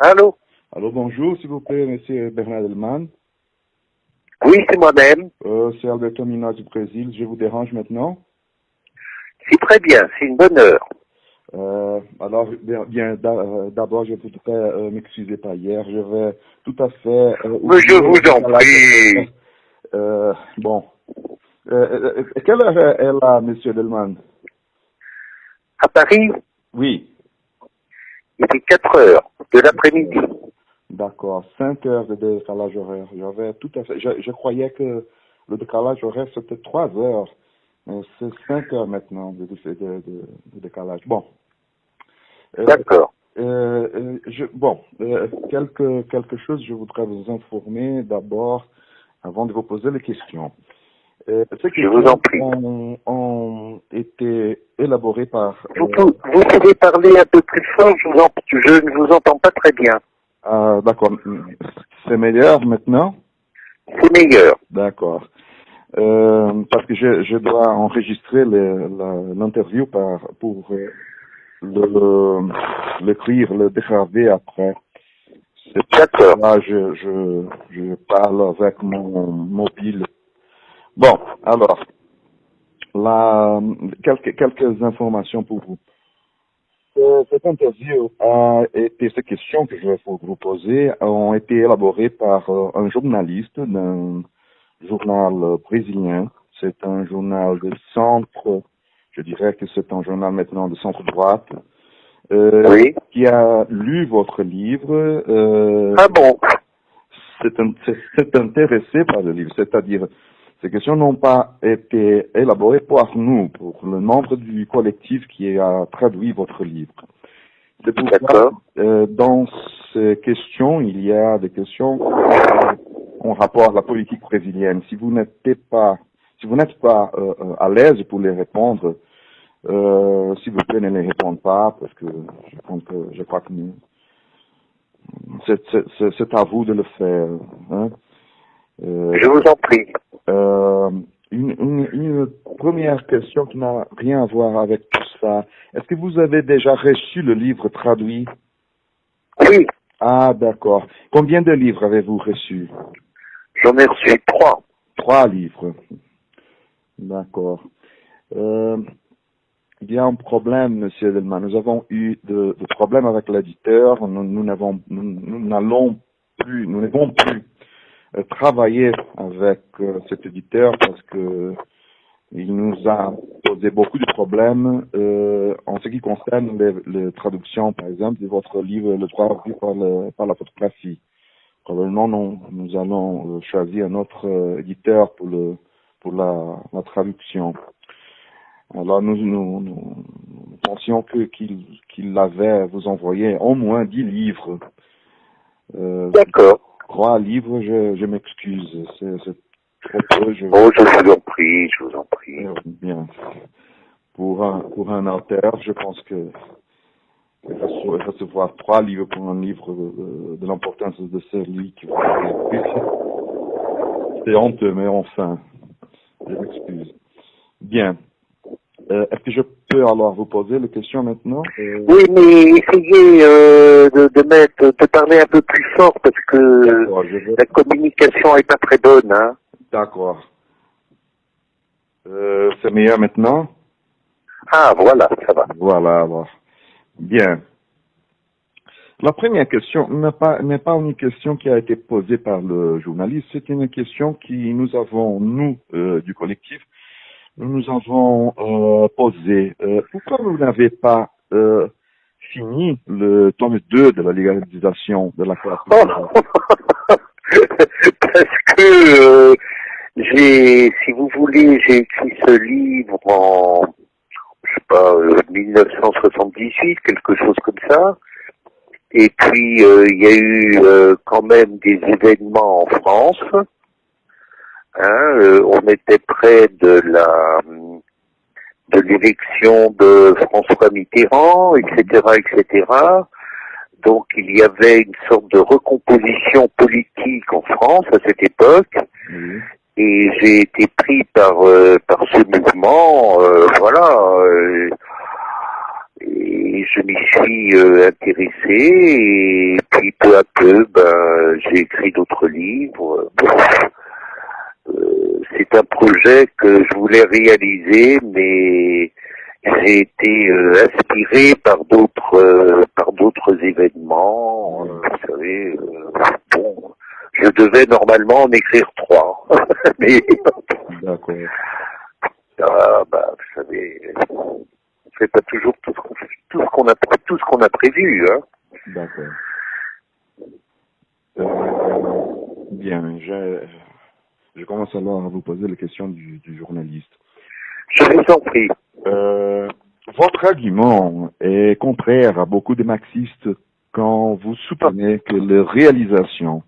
Allô? Alors bonjour, s'il vous plaît, monsieur Bernard Delman. Oui, c'est moi-même. C'est Alberto Minas du Brésil. Je vous dérange maintenant. C'est très bien, c'est une bonne heure. Alors, d'abord, je voudrais m'excuser par hier. Je vais tout à fait Mais je oublier le vous en décalage horaire. prie. Bon. Quelle heure est là, monsieur Delman? À Paris, Oui. il est 4 heures de l'après-midi. D'accord. 5 heures de décalage horaire. J'avais tout à fait. Je croyais que le décalage horaire c'était 3 heures. Mais c'est 5 heures maintenant de décalage. Bon. D'accord. Quelque chose, je voudrais vous informer d'abord, avant de vous poser les questions. Ces Je vous en questions prie. ont été élaborées par... Vous pouvez parler un peu plus fort, je ne vous entends pas très bien. d'accord, c'est meilleur maintenant? C'est meilleur. D'accord. Parce que je dois enregistrer l'interview pour l'écrire, le dégraver après. C'est D'accord. là je parle avec mon mobile. Bon, alors, quelques informations pour vous. Cette interview ces questions que je vais vous poser ont été élaborées par un journaliste d'un journal brésilien. C'est un journal de centre, je dirais que c'est un journal maintenant de centre-droite, Oui. qui a lu votre livre. Ah bon? C'est intéressé par le livre, c'est-à-dire ces questions n'ont pas été élaborées par nous, pour le membre du collectif qui a traduit votre livre. C'est pour ça, dans ces questions, il y a des questions en rapport à la politique brésilienne. Si vous n'êtes pas à l'aise pour les répondre, s'il vous plaît, ne les répondez pas, parce que je crois que c'est à vous de le faire. Hein. Je vous en prie. Une première question qui n'a rien à voir avec tout ça. Est-ce que vous avez déjà reçu le livre traduit? Oui, Ah, d'accord. Combien de livres avez-vous reçus? j'en ai reçu 3. 3 livres. D'accord. Il y a un problème, Monsieur Delman. Nous avons eu de problèmes avec l'éditeur. Nous n'avons plus travailler avec cet éditeur parce que il nous a posé beaucoup de problèmes en ce qui concerne les traductions, par exemple, de votre livre, le droit vu par la photographie. Probablement, nous allons choisir un autre éditeur pour la traduction. Alors, nous pensions qu'il avait vous envoyé au moins 10 livres. D'accord. 3 livres, je m'excuse. C'est trop peu. Oh, je vous en prie, je vous en prie. Bien. Pour un auteur, je pense que recevoir 3 livres pour un livre de l'importance de celui qui va écrire, c'est honteux, mais enfin, je m'excuse. Bien. Est-ce que je peux alors vous poser la question maintenant? Oui, mais essayez de parler un peu plus fort parce que la communication est pas très bonne, hein. D'accord. C'est meilleur maintenant? Ah, voilà, ça va. Voilà, alors. Bien. La première question n'est pas une question qui a été posée par le journaliste, c'est une question qui nous avons, du collectif, nous avons posée. Pourquoi vous n'avez pas fini le tome 2 de la légalisation de la classe sociale? Parce que si vous voulez, j'ai écrit ce livre en, je sais pas, 1978, quelque chose comme ça. Et puis, il y a eu quand même des événements en France. Hein, on était près de l'élection de François Mitterrand, etc., etc. Donc, il y avait une sorte de recomposition politique en France à cette époque. Oui. Et j'ai été pris par ce mouvement, voilà. Et je m'y suis intéressé et puis peu à peu, j'ai écrit d'autres livres. C'est un projet que je voulais réaliser, mais j'ai été inspiré par d'autres événements. Vous savez, bon, je devais normalement en écrire 3, mais D'accord. vous savez, on fait pas toujours tout ce qu'on a prévu, hein. D'accord. Bien, je commence alors à vous poser la question du journaliste. Je vous en prie. Votre argument est contraire à beaucoup de marxistes quand vous soutenez que la réalisation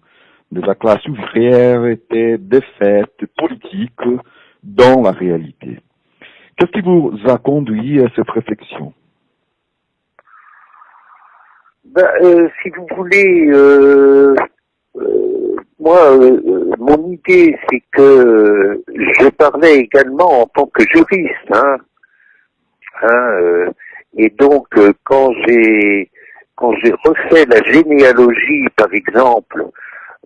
de la classe ouvrière était des faits politiques dans la réalité. Qu'est-ce qui vous a conduit à cette réflexion? Si vous voulez, moi, mon idée, c'est que je parlais également en tant que juriste, hein, et donc quand j'ai refait la généalogie, par exemple,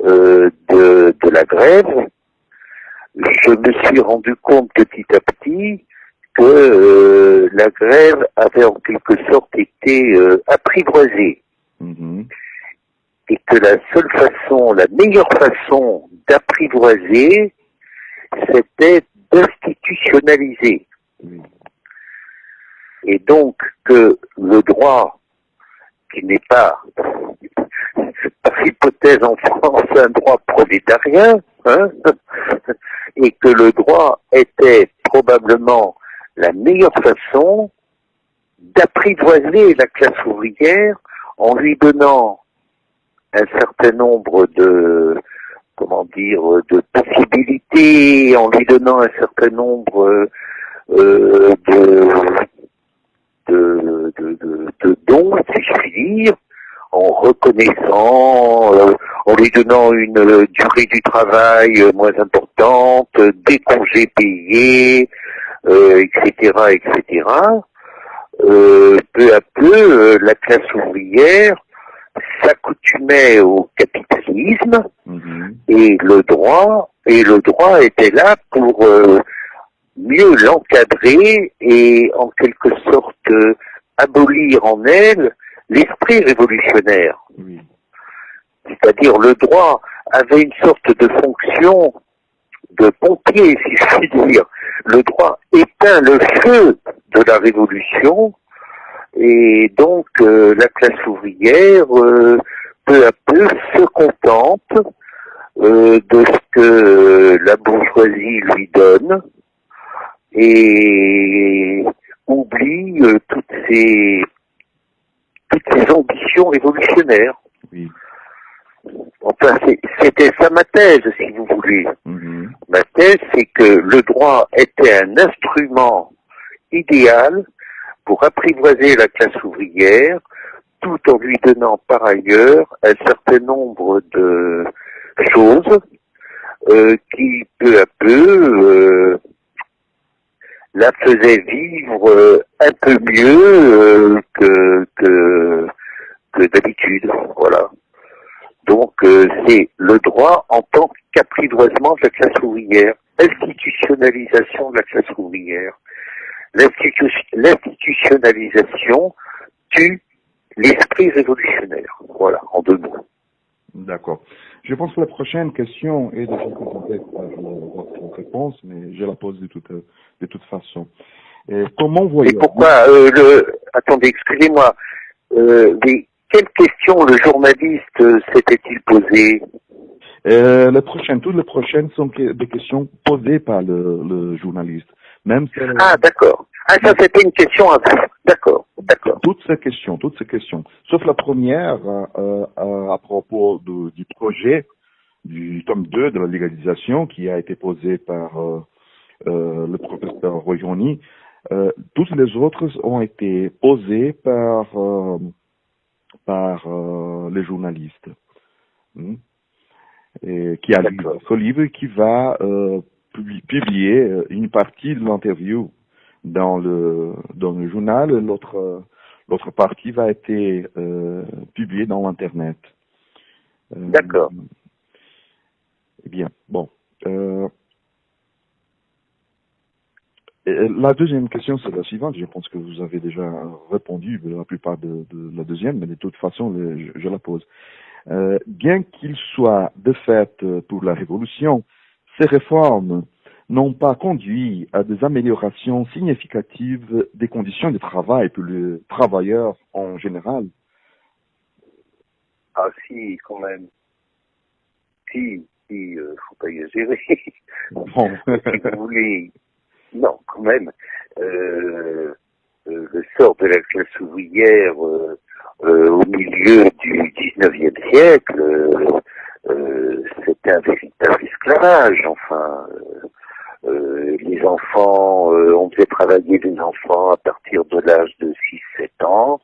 de la grève, je me suis rendu compte petit à petit que la grève avait en quelque sorte été apprivoisée. Mm-hmm. Et que la meilleure façon d'apprivoiser, c'était d'institutionnaliser. Oui. Et donc que le droit, qui n'est pas, par hypothèse en France, un droit prolétarien, hein, et que le droit était probablement la meilleure façon d'apprivoiser la classe ouvrière en lui donnant un certain nombre de possibilités, en lui donnant un certain nombre de dons, si je puis dire, en reconnaissant, en lui donnant une durée du travail moins importante, des congés payés, etc., etc. Peu à peu, la classe ouvrière s'accoutumait au capitalisme, Mm-hmm. et le droit était là pour mieux l'encadrer et en quelque sorte abolir en elle l'esprit révolutionnaire. Oui. C'est-à-dire le droit avait une sorte de fonction de pompier, si je puis dire. Le droit éteint le feu de la révolution et donc la classe ouvrière peu à peu se contente de ce que la bourgeoisie lui donne et oublie toutes ses ambitions révolutionnaires. Oui. Enfin, c'était ça ma thèse, si vous voulez. Mm-hmm. Ma thèse, c'est que le droit était un instrument idéal pour apprivoiser la classe ouvrière, tout en lui donnant par ailleurs un certain nombre de choses qui, peu à peu, la faisaient vivre un peu mieux que d'habitude. Voilà. Donc c'est le droit en tant qu'apprivoisement de la classe ouvrière, institutionnalisation de la classe ouvrière. L'institutionnalisation tue l'esprit révolutionnaire. Voilà, en 2 mots. D'accord. Je pense que la prochaine question est déjà complète par votre réponse, mais je la pose de toute façon. Comment Et voyez-vous... pourquoi attendez, excusez-moi. Mais quelle question le journaliste s'était-il posé? Toutes les prochaines sont des questions posées par le journaliste. Même si Ah, d'accord. Ah, ça, c'était une question à vous. D'accord, d'accord. toutes ces questions, sauf la première à propos du projet du tome 2 de la légalisation qui a été posé par le professeur Royoni. Toutes les autres ont été posées par les journalistes. Et qui a lu ce livre et qui va publier une partie de l'interview dans le journal, l'autre partie va être publiée dans l'internet. D'accord. Eh bien, bon. La deuxième question, c'est la suivante. Je pense que vous avez déjà répondu la plupart de la deuxième, mais de toute façon, je la pose. Bien qu'il soit de fait pour la révolution, ces réformes n'ont pas conduit à des améliorations significatives des conditions de travail pour les travailleurs en général. Ah si, quand même. Si, faut pas exagérer. Bon. Si vous voulez, non, quand même. Le sort de la classe ouvrière au milieu du 19e siècle, c'était un véritable esclavage. Enfin, les enfants, on faisait travailler les enfants à partir de l'âge de 6-7 ans,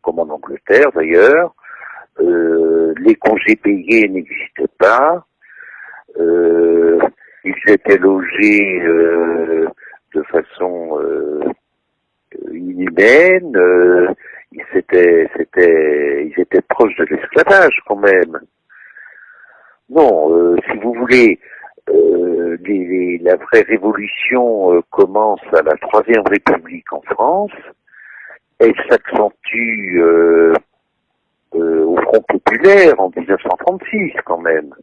comme en Angleterre d'ailleurs. Les congés payés n'existaient pas. Ils étaient logés de façon inhumaine. Ils étaient proches de l'esclavage quand même. Non, si vous voulez, la vraie révolution commence à la Troisième République en France. Elle s'accentue au Front populaire en 1936 quand même,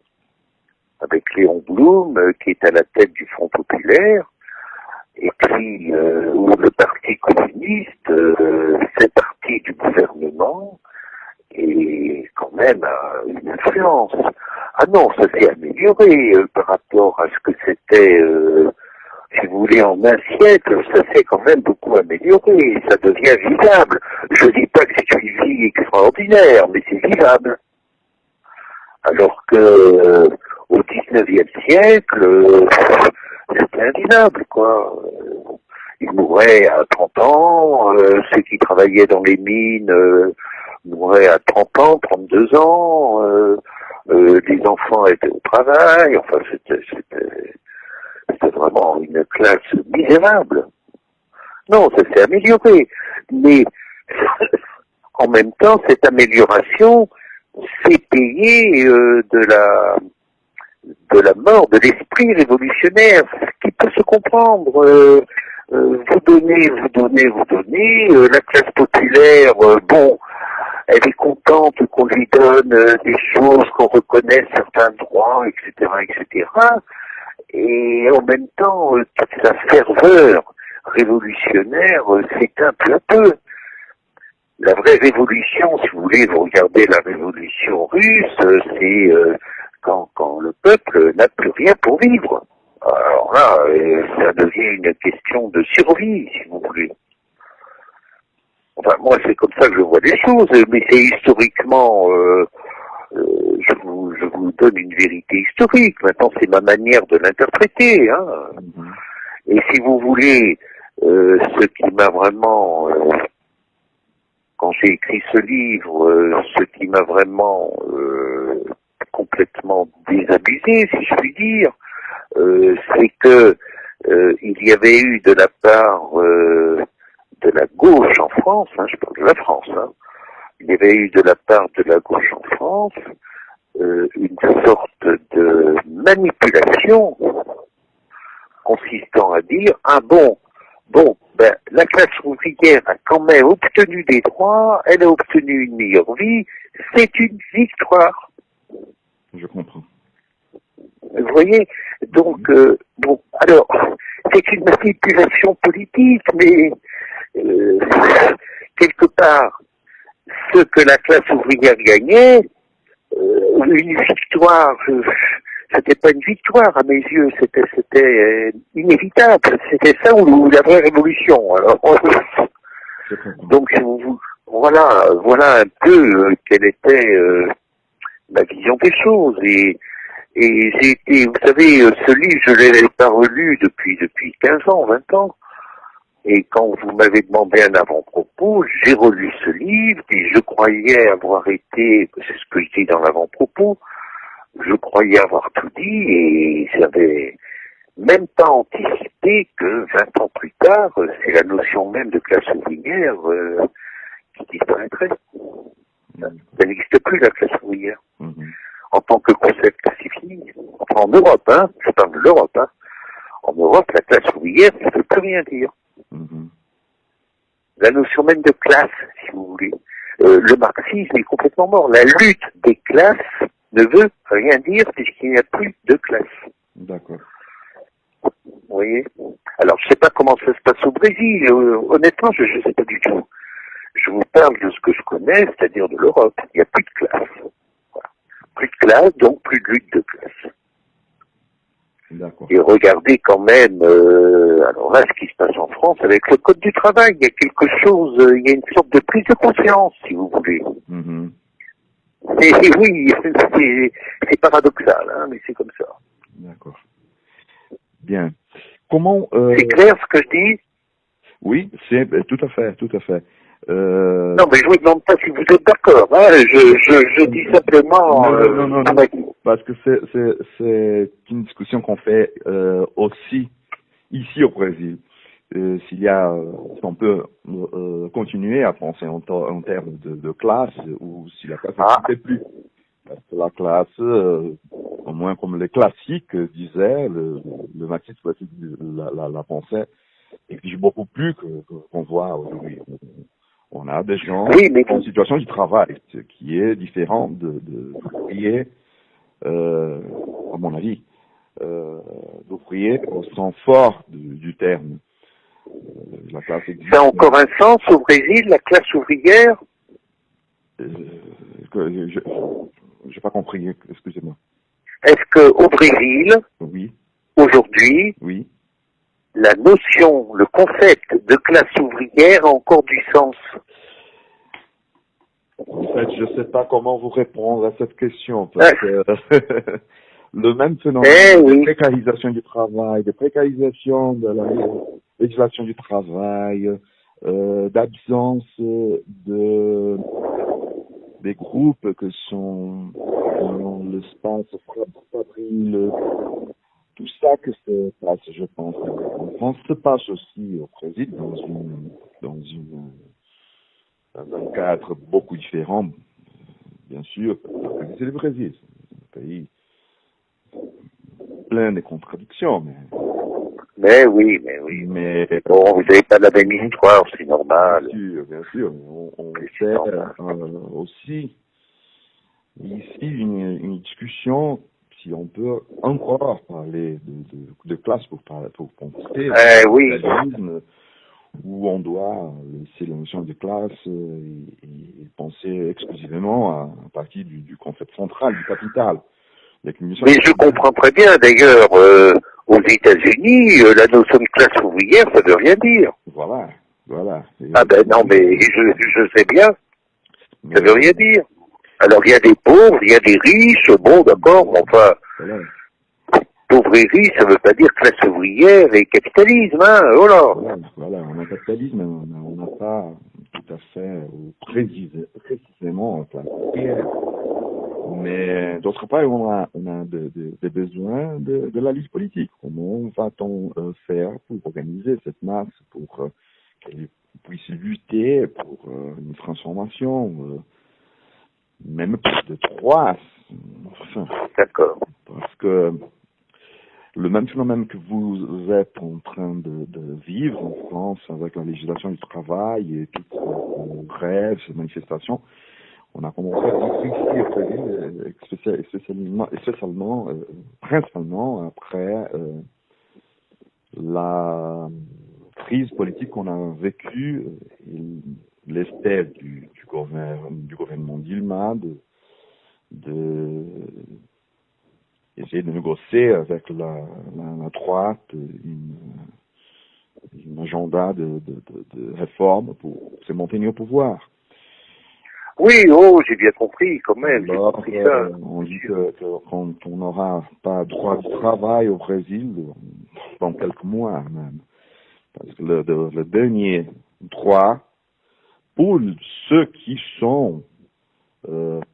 avec Léon Blum qui est à la tête du Front populaire, et puis où le Parti communiste fait partie du gouvernement et quand même a une influence. Ah non, ça s'est amélioré par rapport à ce que c'était, si vous voulez, en un siècle, ça s'est quand même beaucoup amélioré, ça devient vivable. Je dis pas que c'est une vie extraordinaire, mais c'est vivable. Alors que au 19e siècle, c'était invivable, quoi. Ils mouraient à 30 ans, ceux qui travaillaient dans les mines mouraient à 30 ans, 32 ans, les enfants étaient au travail, enfin c'était vraiment une classe misérable. Non, ça s'est amélioré, mais en même temps, cette amélioration s'est payée de la mort de l'esprit révolutionnaire, ce qui peut se comprendre. Vous donnez, la classe populaire, bon, elle est contente qu'on lui donne des choses, qu'on reconnaisse certains droits, etc., etc. Et en même temps, toute sa ferveur révolutionnaire s'éteint peu à peu. La vraie révolution, si vous voulez, vous regardez la révolution russe, c'est quand le peuple n'a plus rien pour vivre. Alors là, ça devient une question de survie, si vous voulez. Enfin, moi, c'est comme ça que je vois les choses, mais c'est historiquement, je vous donne une vérité historique. Maintenant, c'est ma manière de l'interpréter. Hein. Et si vous voulez, ce qui m'a vraiment, quand j'ai écrit ce livre, ce qui m'a vraiment complètement désabusé, si je puis dire, c'est que il y avait eu de la part de la gauche en France, hein, je parle de la France, hein, il y avait eu de la part de la gauche en France une sorte de manipulation consistant à dire ben la classe ouvrière a quand même obtenu des droits, elle a obtenu une meilleure vie, c'est une victoire. Je comprends. Vous voyez, donc bon, alors c'est une manipulation politique, mais quelque part, ce que la classe ouvrière gagnait, une victoire, c'était pas une victoire à mes yeux, c'était inévitable, c'était ça ou la vraie révolution. Alors, donc voilà un peu quelle était ma vision des choses et j'ai été, vous savez, ce livre, je l'avais pas relu depuis 15 ans, 20 ans. Et quand vous m'avez demandé un avant-propos, j'ai relu ce livre et je croyais avoir été, c'est ce que je dis dans l'avant-propos, je croyais avoir tout dit et j'avais même pas anticipé que 20 ans plus tard, c'est la notion même de classe ouvrière qui disparaîtrait. Ça n'existe plus, la classe ouvrière. En tant que concept, c'est fini. Enfin, en Europe, hein, je parle de l'Europe, hein. En Europe, la classe ouvrière, ça ne veut plus rien dire. La notion même de classe, si vous voulez. Le marxisme est complètement mort. La lutte des classes ne veut rien dire puisqu'il n'y a plus de classe. D'accord. Vous voyez? Alors, je ne sais pas comment ça se passe au Brésil. Honnêtement, je ne sais pas du tout. Je vous parle de ce que je connais, c'est-à-dire de l'Europe. Il n'y a plus de classe. Voilà. Plus de classe, donc plus de lutte de classe. D'accord. Et regardez quand même, alors là, ce qui se passe en France avec le Code du travail, il y a quelque chose, il y a une sorte de prise de conscience, si vous voulez. Et oui, c'est paradoxal, hein, mais c'est comme ça. D'accord. Bien. Comment... C'est clair ce que je dis? Oui, c'est tout à fait, tout à fait. Non, mais je vous demande pas si vous êtes d'accord. Hein, je dis simplement... Non, parce que c'est une discussion qu'on fait aussi ici au Brésil. Si on peut continuer à penser en termes de classe, ou si la classe n'existait plus. Parce que la classe, au moins comme les classiques disaient, le marxisme classique la pensée, exige beaucoup plus qu'on voit aujourd'hui. On a des gens en situation du travail, ce qui est différent d'ouvriers, à mon avis, d'ouvriers au sens fort du terme. La classe existe. Ça a encore un sens au Brésil, la classe ouvrière? J'ai pas compris, excusez-moi. Est-ce que au Brésil, aujourd'hui, la notion, le concept de classe ouvrière a encore du sens? En fait, je ne sais pas comment vous répondre à cette question, parce que le même phénomène de précarisation du travail, de précarisation de la législation du travail, d'absence des groupes que sont dans l'espace fabril, tout ça que se passe, je pense, en France se passe aussi au Brésil dans un cadre beaucoup différent, bien sûr, parce que c'est le Brésil, c'est un pays plein de contradictions, mais oui. Bon, vous n'avez pas la même histoire, c'est normal. Bien sûr. On fait aussi ici une discussion, si on peut encore parler de classe pour penser capitalisme, où on doit laisser la notion de classe et penser exclusivement à partir du concept central du capital. Mais je comprends très bien, d'ailleurs, aux États-Unis, la notion de classe ouvrière, ça veut rien dire. Voilà. Ah ben non, mais je sais bien, ça veut rien dire. Alors il y a des pauvres, il y a des riches, bon d'accord, mais enfin, pauvre et riche, ça veut pas dire classe ouvrière et capitalisme, hein, oh là. Voilà, on a capitalisme, on n'a pas tout à fait précisément classe ouvrière. Mais d'autre part, on a des besoins de la lutte politique. Comment va-t-on faire pour organiser cette masse, pour qu'elle puisse lutter pour une transformation, même plus de trois. Enfin, d'accord. Parce que le même phénomène que vous êtes en train de vivre en France avec la législation du travail et toutes ces grèves, ces manifestations, on a commencé à vivre ici au Brésil, spécialement, principalement après la crise politique qu'on a vécue, l'espèce du gouvernement Dilma de essayer de négocier avec la droite une agenda de réforme pour se maintenir au pouvoir. Oui, j'ai bien compris, quand même. Alors, on dit que quand on n'aura pas droit du travail au Brésil, dans quelques mois même, parce que le dernier droit, pour ceux qui sont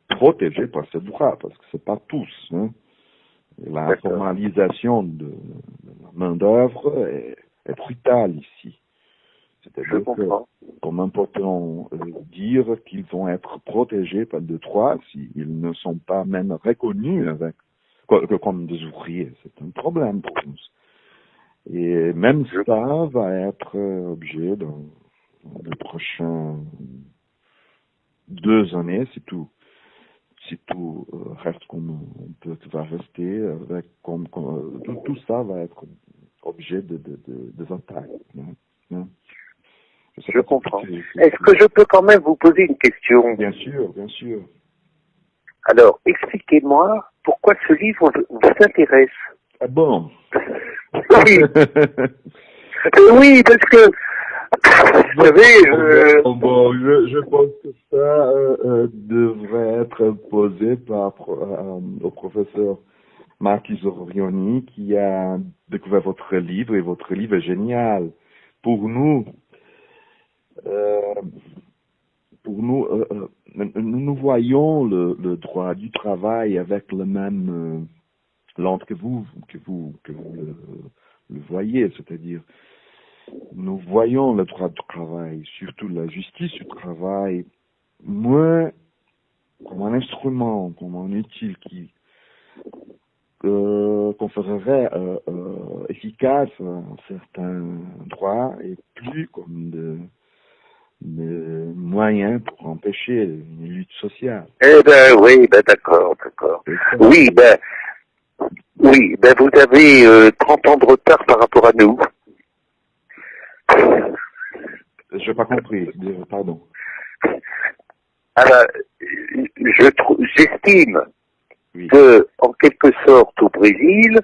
protégés par ce droit, parce que c'est pas tous, hein, la formalisation de la main-d'œuvre est brutale ici. Je C'est-à-dire que, comprends. comment peut-on dire qu'ils vont être protégés par le droit s'ils ne sont pas même reconnus comme des ouvriers? C'est un problème pour nous. Et même ça va être objet dans les prochaines 2 années, si tout reste comme va rester, tout ça va être objet de attaques. Hein. Je comprends. Est-ce que je peux quand même vous poser une question? Bien sûr, bien sûr. Alors, expliquez-moi pourquoi ce livre vous intéresse. Ah bon? Oui. Oui, parce que, vous savez, Bon, je pense que ça devrait être posé au professeur Marquis Orioni qui a découvert votre livre, et votre livre est génial. Pour nous, nous voyons le droit du travail avec le même lente que vous le voyez, c'est-à-dire nous voyons le droit du travail, surtout la justice du travail, moins comme un instrument, comme un outil qui conférerait efficace à certains droits, et plus comme de moyens pour empêcher une lutte sociale. eh ben oui, ben d'accord. Oui, ben vous avez 30 ans de retard par rapport à nous. J'ai pas compris, pardon. Alors, j'estime Oui. que, en quelque sorte, au Brésil,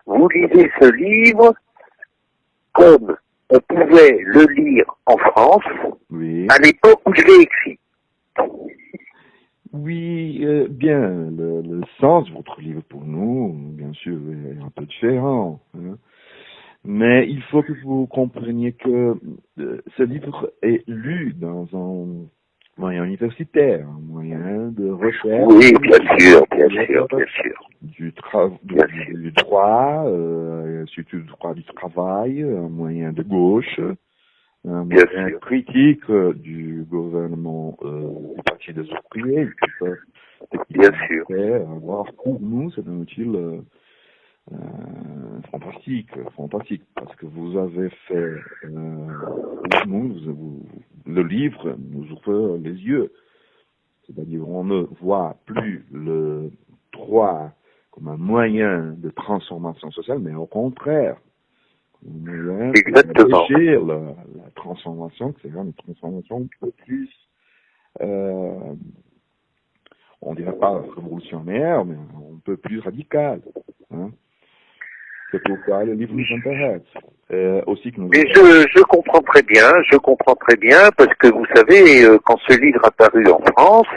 vous lisez ce livre comme on pouvait le lire en France, Oui. à l'époque où je l'ai écrit. Oui, bien, le sens de votre livre pour nous, bien sûr, est un peu différent. Hein. Mais il faut que vous compreniez que ce livre est lu dans un moyen universitaire, un moyen de recherche. Oui, bien sûr. Du droit, surtout du droit du travail, un moyen de gauche, un moyen critique du gouvernement du Parti des ouvriers. Bien sûr. Alors, pour nous, c'est un outil fantastique, parce que vous avez fait, le livre nous ouvre les yeux. C'est-à-dire, on ne voit plus le droit comme un moyen de transformation sociale, mais au contraire, un moyen d'empêcher la transformation, c'est-à-dire une transformation un peu plus, on dirait pas révolutionnaire, mais un peu plus radicale. Hein. C'est pourquoi le livre nous intéresse. Aussi que nous mais je comprends très bien, parce que vous savez, quand ce livre est apparu en France,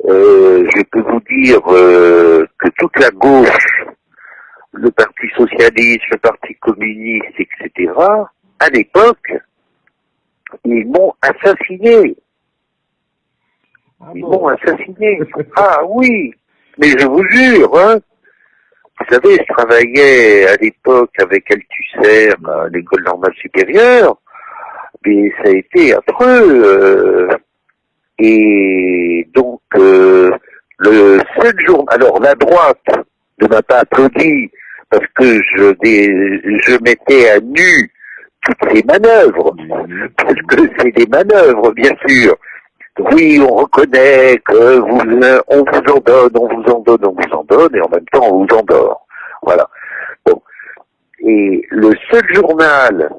je peux vous dire que toute la gauche, le Parti socialiste, le Parti communiste, etc., à l'époque, ils m'ont assassiné. M'ont assassiné. Ah oui, mais je vous jure, hein. Vous savez, je travaillais à l'époque avec Althusser à l'école normale supérieure, mais ça a été affreux. Et donc, le seul jour, alors la droite ne m'a pas applaudi parce que je mettais à nu toutes ces manœuvres, parce que c'est des manœuvres, bien sûr. Oui, on reconnaît que on vous en donne, et en même temps on vous endort. Voilà. Bon. Et le seul journal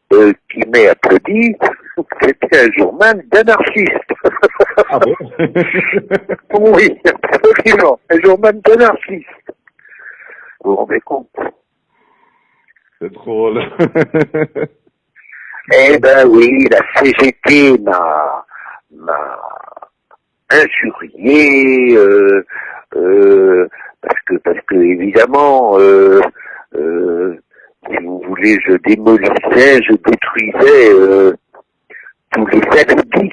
qui m'est applaudi, c'était un journal d'anarchistes. Ah bon? Oui, absolument, un journal d'anarchistes. Vous vous rendez compte? C'est drôle. Eh ben oui, la CGT m'a injurié, parce que évidemment, si vous voulez, je détruisais tous les alibi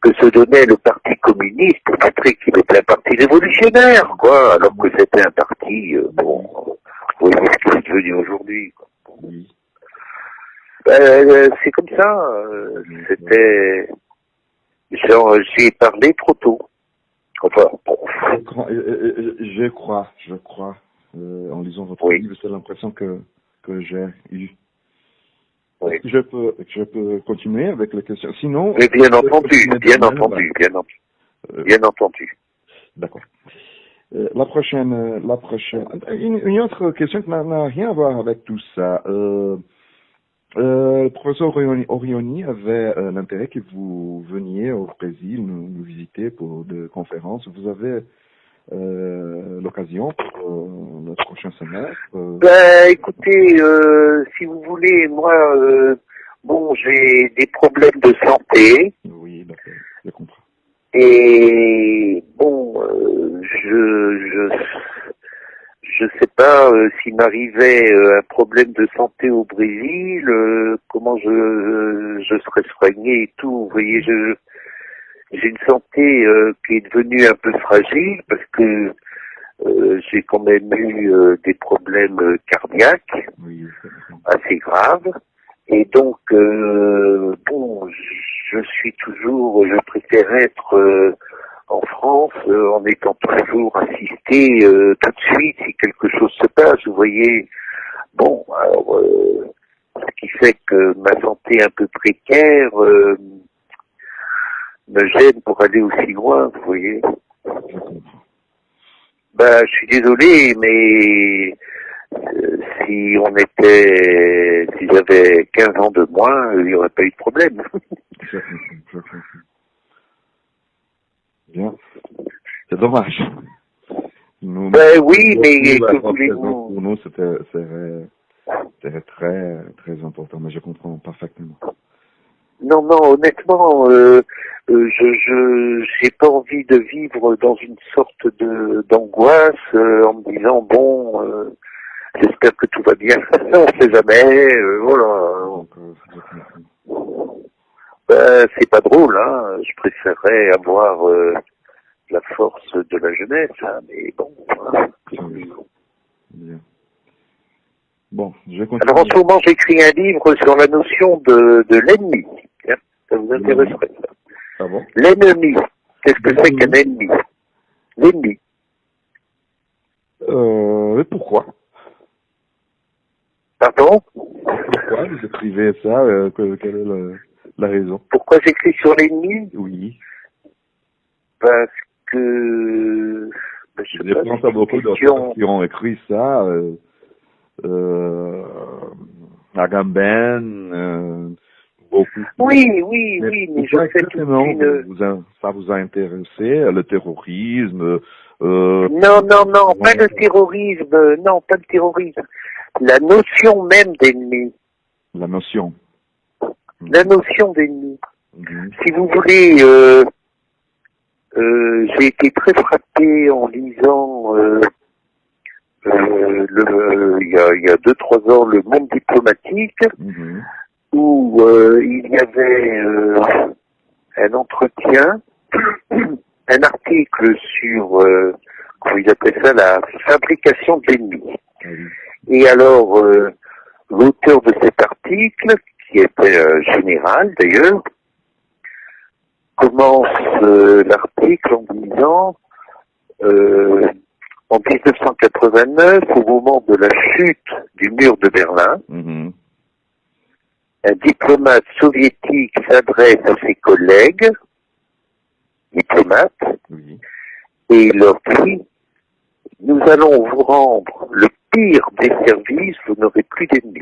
que se donnait le Parti communiste pour montrer qu'il était un parti révolutionnaire, quoi, alors que c'était un parti, vous voyez ce qu'il est devenu aujourd'hui. Oui. C'est comme ça. C'était... J'ai parlé trop tôt. Enfin, bon. Je crois, en lisant votre livre, c'est l'impression que j'ai eue. Oui. Est-ce que je peux continuer avec les questions? Sinon... Mais bien entendu. Bien entendu. D'accord. La prochaine, une autre question qui n'a rien à voir avec tout ça. Le professeur Orioni avait l'intérêt que vous veniez au Brésil nous visiter pour des conférences. Vous avez l'occasion pour le prochain semestre? Écoutez, si vous voulez, moi, bon, j'ai des problèmes de santé. Oui, d'accord, je comprends. Et bon, je sais pas s'il m'arrivait un problème de santé au Brésil, comment je serais soigné et tout. Vous voyez, j'ai une santé qui est devenue un peu fragile parce que j'ai quand même eu des problèmes cardiaques assez graves. Et donc, bon, je préfère être en France en étant toujours assisté tout de suite si quelque chose se passe. Vous voyez, bon, alors, ce qui fait que ma santé un peu précaire me gêne pour aller aussi loin, vous voyez. Je suis désolé, mais si j'avais 15 ans de moins, il n'y aurait pas eu de problème. Je comprends. Bien. C'est dommage. Oui, mais que voulez-vous? Pour nous, c'était très, très important, mais je comprends parfaitement. Non, honnêtement, j'ai pas envie de vivre dans une sorte d'angoisse en me disant bon, j'espère que tout va bien, on sait jamais, voilà. C'est pas drôle, hein. Je préférerais avoir la force de la jeunesse, hein, mais bon. Voilà. Bien. Bon, je continue. Alors en ce moment, j'écris un livre sur la notion de l'ennemi. Ça vous intéresserait, ça? Ah bon? L'ennemi. Qu'est-ce que c'est qu'un ennemi? L'ennemi. Pourquoi? Pardon? Pourquoi vous écrivez ça? Quelle est la raison? Pourquoi j'écris sur l'ennemi? Oui. Parce que... je pense à beaucoup d'auteurs qui ont écrit ça. Agamben, beaucoup. Oui, mais je fais ça vous a intéressé, le terrorisme? Non, pas le terrorisme, non, pas le terrorisme. La notion même d'ennemi. La notion. La notion d'ennemi. Si vous voulez, j'ai été très frappé en lisant il y a 2-3 ans le Monde diplomatique, où il y avait un entretien, un article sur comment ils appellent ça, la fabrication de l'ennemi. Et alors l'auteur de cet article, qui était général d'ailleurs, commence l'article en disant en 1989, au moment de la chute du mur de Berlin, un diplomate soviétique s'adresse à ses collègues diplomates et leur dit: nous allons vous rendre le pire des services, vous n'aurez plus d'ennemis.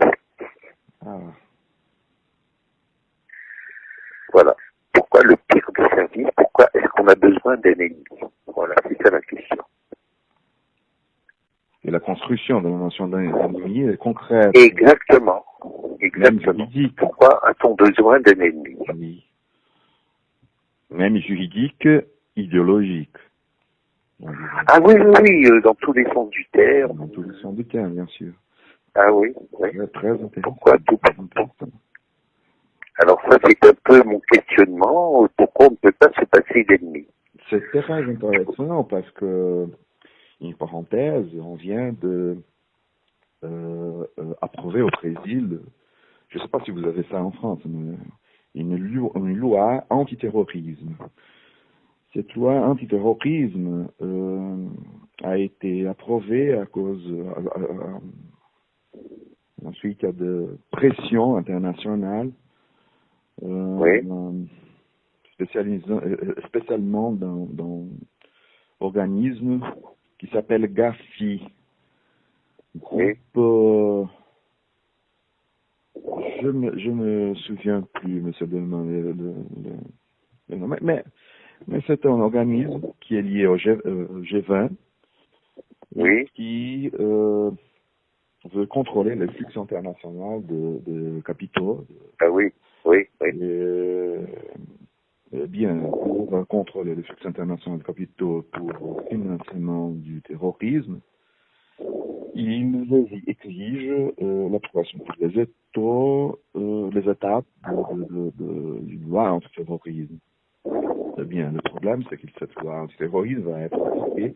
Voilà. Pourquoi le pire des services? Pourquoi est-ce qu'on a besoin d'ennemis? Voilà, c'est ça la question. Et la construction de la notion d'ennemi est concrète. Exactement. Pourquoi a-t-on besoin d'un ennemi? Oui. Même juridique, idéologique. Ah oui, dans tous les sens du terme. Dans tous les sens du terme, bien sûr. Ah oui. Très intéressant. Pourquoi tout? Alors ça, c'est un peu mon questionnement. Pourquoi on ne peut pas se passer d'ennemis? C'est très intéressant parce que, une parenthèse, on vient de approuver au Brésil, je ne sais pas si vous avez ça en France, mais une loi antiterrorisme. Cette loi antiterrorisme a été approuvée à cause, ensuite il y a de pression internationale, Oui, spécialement dans organisme qui s'appelle Gafi, oui, groupe, je me souviens plus, Monsieur Delman, le nom, mais c'est un organisme qui est lié au G20 et oui. qui veut contrôler les flux internationaux de capitaux. Ah oui, oui, oui. Bien, pour contrôler les flux internationaux de capitaux pour le financement du terrorisme, il exige l'approbation par les États d'une loi antiterrorisme. Eh bien, le problème, c'est que cette loi antiterrorisme va être appliquée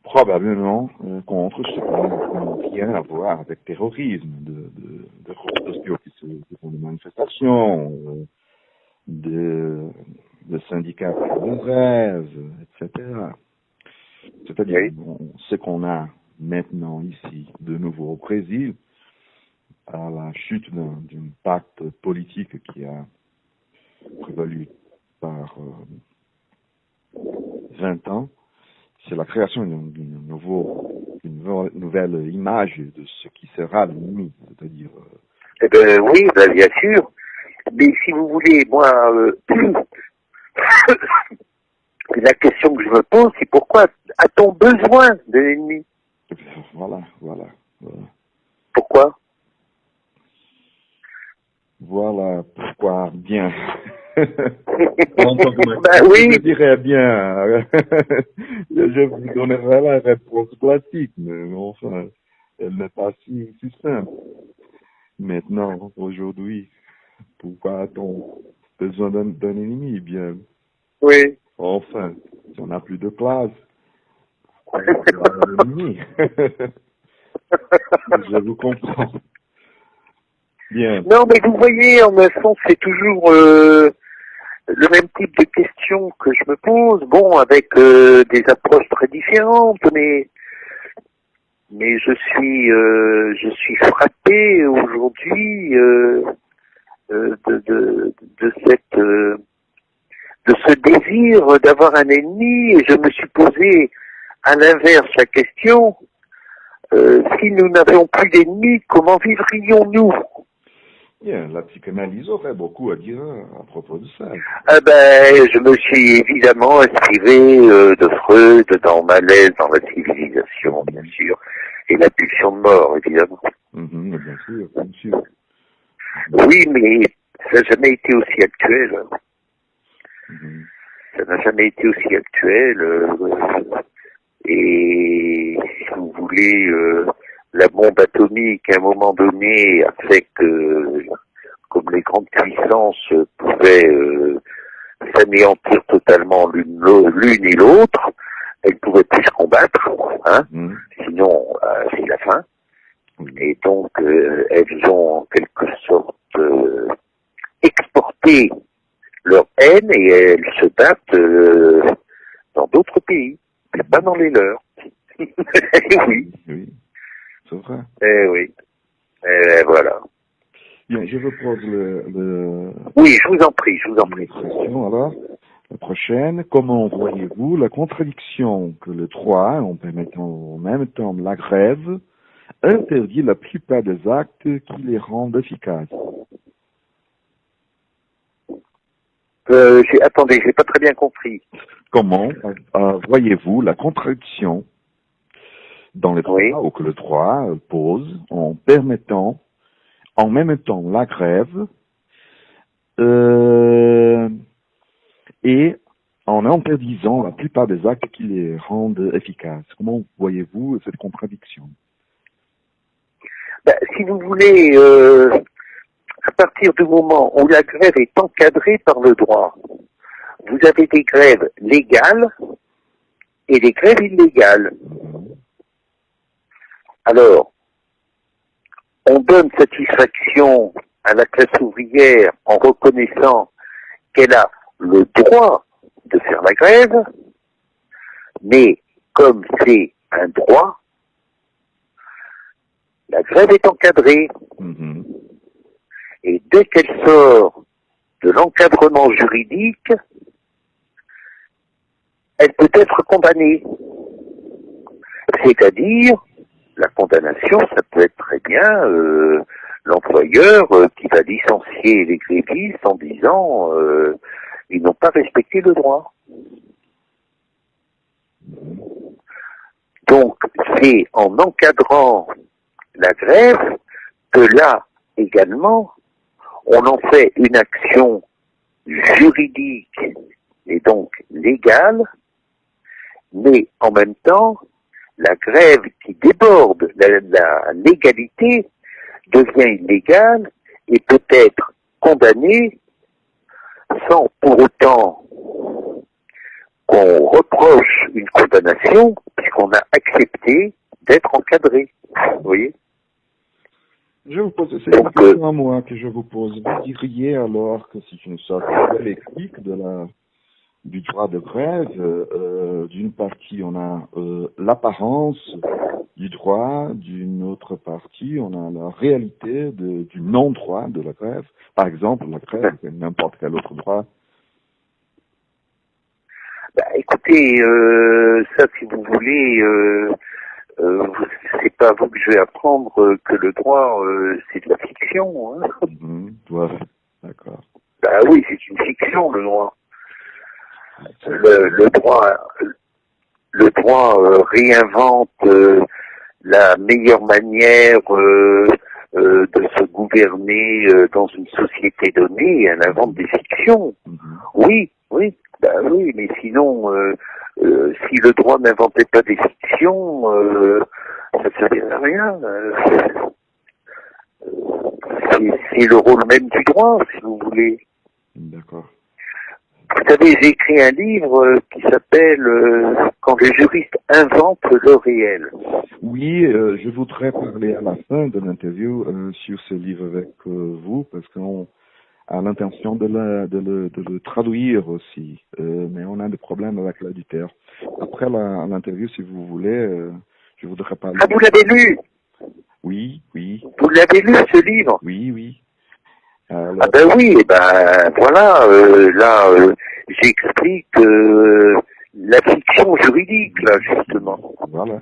probablement contre ce qui n'a rien à voir avec terrorisme, de groupes sociaux qui font des manifestations, de syndicats de grève, etc. C'est-à-dire, Oui. ce qu'on a maintenant ici, de nouveau au Brésil, à la chute d'un pacte politique qui a prévalu par 20 ans, c'est la création d'une nouvelle image de ce qui sera l'ennemi, c'est-à-dire... Eh ben oui, ben, bien sûr. Mais si vous voulez, moi, la question que je me pose, c'est pourquoi a-t-on besoin de l'ennemi? Voilà. Pourquoi? Voilà pourquoi bien. En tant que Ben oui. je dirais bien, je vous donnerai la réponse classique, mais enfin, elle n'est pas si simple. Maintenant, aujourd'hui, pourquoi a-t-on besoin d'un ennemi? Bien, Oui. enfin, si on n'a plus de place, on va avoir un ennemi. Je vous comprends. Bien. Non, mais vous voyez, en un sens, c'est toujours le même type de question que je me pose. Bon, avec des approches très différentes, mais je suis frappé aujourd'hui de cette de ce désir d'avoir un ennemi, et je me suis posé à l'inverse la question, si nous n'avions plus d'ennemis, comment vivrions-nous? Bien, la psychanalyse aurait beaucoup à dire à propos de ça. Ben, je me suis évidemment inspiré de Freud dans Malaise dans la civilisation, bien sûr, et la pulsion de mort, évidemment. Bien sûr. Oui, mais ça n'a jamais été aussi actuel. Ça n'a jamais été aussi actuel. Et si vous voulez, la bombe atomique, à un moment donné, a fait que, comme les grandes puissances pouvaient s'anéantir totalement l'une et l'autre, elles pouvaient plus se combattre, hein. Sinon c'est la fin. Et donc elles ont en quelque sorte exporté leur haine et elles se battent dans d'autres pays, mais pas dans les leurs. Oui. Oui, c'est vrai. Eh oui. Voilà. Bien, je vous pose Oui, je vous en prie. question alors. La prochaine, comment voyez-vous la contradiction que le droit, en permettant en même temps la grève, interdit la plupart des actes qui les rendent efficaces? Attendez, j'ai pas très bien compris. Comment voyez-vous la contradiction dans le droit, ou que le droit pose, en permettant en même temps la grève et en interdisant la plupart des actes qui les rendent efficaces? Comment voyez-vous cette contradiction? Ben, si vous voulez, à partir du moment où la grève est encadrée par le droit, vous avez des grèves légales et des grèves illégales. Alors, on donne satisfaction à la classe ouvrière en reconnaissant qu'elle a le droit de faire la grève, mais comme c'est un droit, la grève est encadrée. Mhm. Et dès qu'elle sort de l'encadrement juridique, elle peut être condamnée. C'est-à-dire, la condamnation, ça peut être très bien l'employeur qui va licencier les grévistes en disant ils n'ont pas respecté le droit. Donc, c'est en encadrant la grève que là, également, on en fait une action juridique et donc légale, mais en même temps, la grève qui déborde la légalité devient illégale et peut être condamnée sans pour autant qu'on reproche une condamnation puisqu'on a accepté d'être encadré. Vous voyez ? Je vous pose, c'est une question à moi que je vous pose. Vous diriez alors que c'est une sorte dialectique du droit de grève. D'une partie, on a l'apparence du droit, d'une autre partie, on a la réalité du non-droit de la grève. Par exemple, la grève, n'importe quel autre droit. Bah, écoutez, ça, si vous voulez, c'est pas à vous que je vais apprendre que le droit, c'est de la fiction. Hein. Ouais, d'accord. Bah oui, c'est une fiction, le droit. Le droit réinvente la meilleure manière de se gouverner dans une société donnée. Elle invente des fictions. Oui, bah oui, mais sinon, si le droit n'inventait pas des fictions, ça ne servait à rien. C'est le rôle même du droit, si vous voulez. D'accord. Vous savez, j'ai écrit un livre qui s'appelle Quand les juristes inventent le réel. Oui, je voudrais parler à la fin de l'interview sur ce livre avec vous, parce qu'on a l'intention de le traduire aussi, mais on a des problèmes avec l'éditeur. Après l'interview, si vous voulez, je voudrais parler... Ah, vous l'avez lu? Oui. Vous l'avez lu, ce livre? Oui. Alors... Ah ben oui, voilà, là, j'explique la fiction juridique, là, justement. Voilà.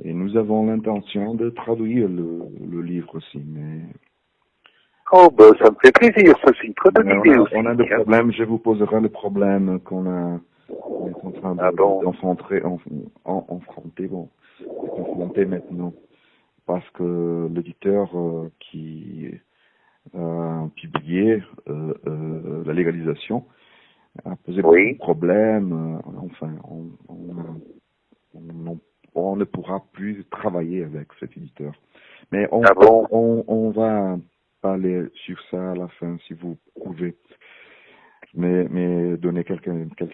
Et nous avons l'intention de traduire le livre aussi, mais... Oh, ben, ça me fait plaisir, ça, c'est une très bonne idée aussi. On a des problèmes, je vous poserai le problème qu'on est en train d'enfronter, confronter maintenant. Parce que l'éditeur qui a publié la légalisation a posé beaucoup de problèmes. Enfin, on ne pourra plus travailler avec cet éditeur. Mais on va parler sur ça à la fin, si vous pouvez mais donner quelques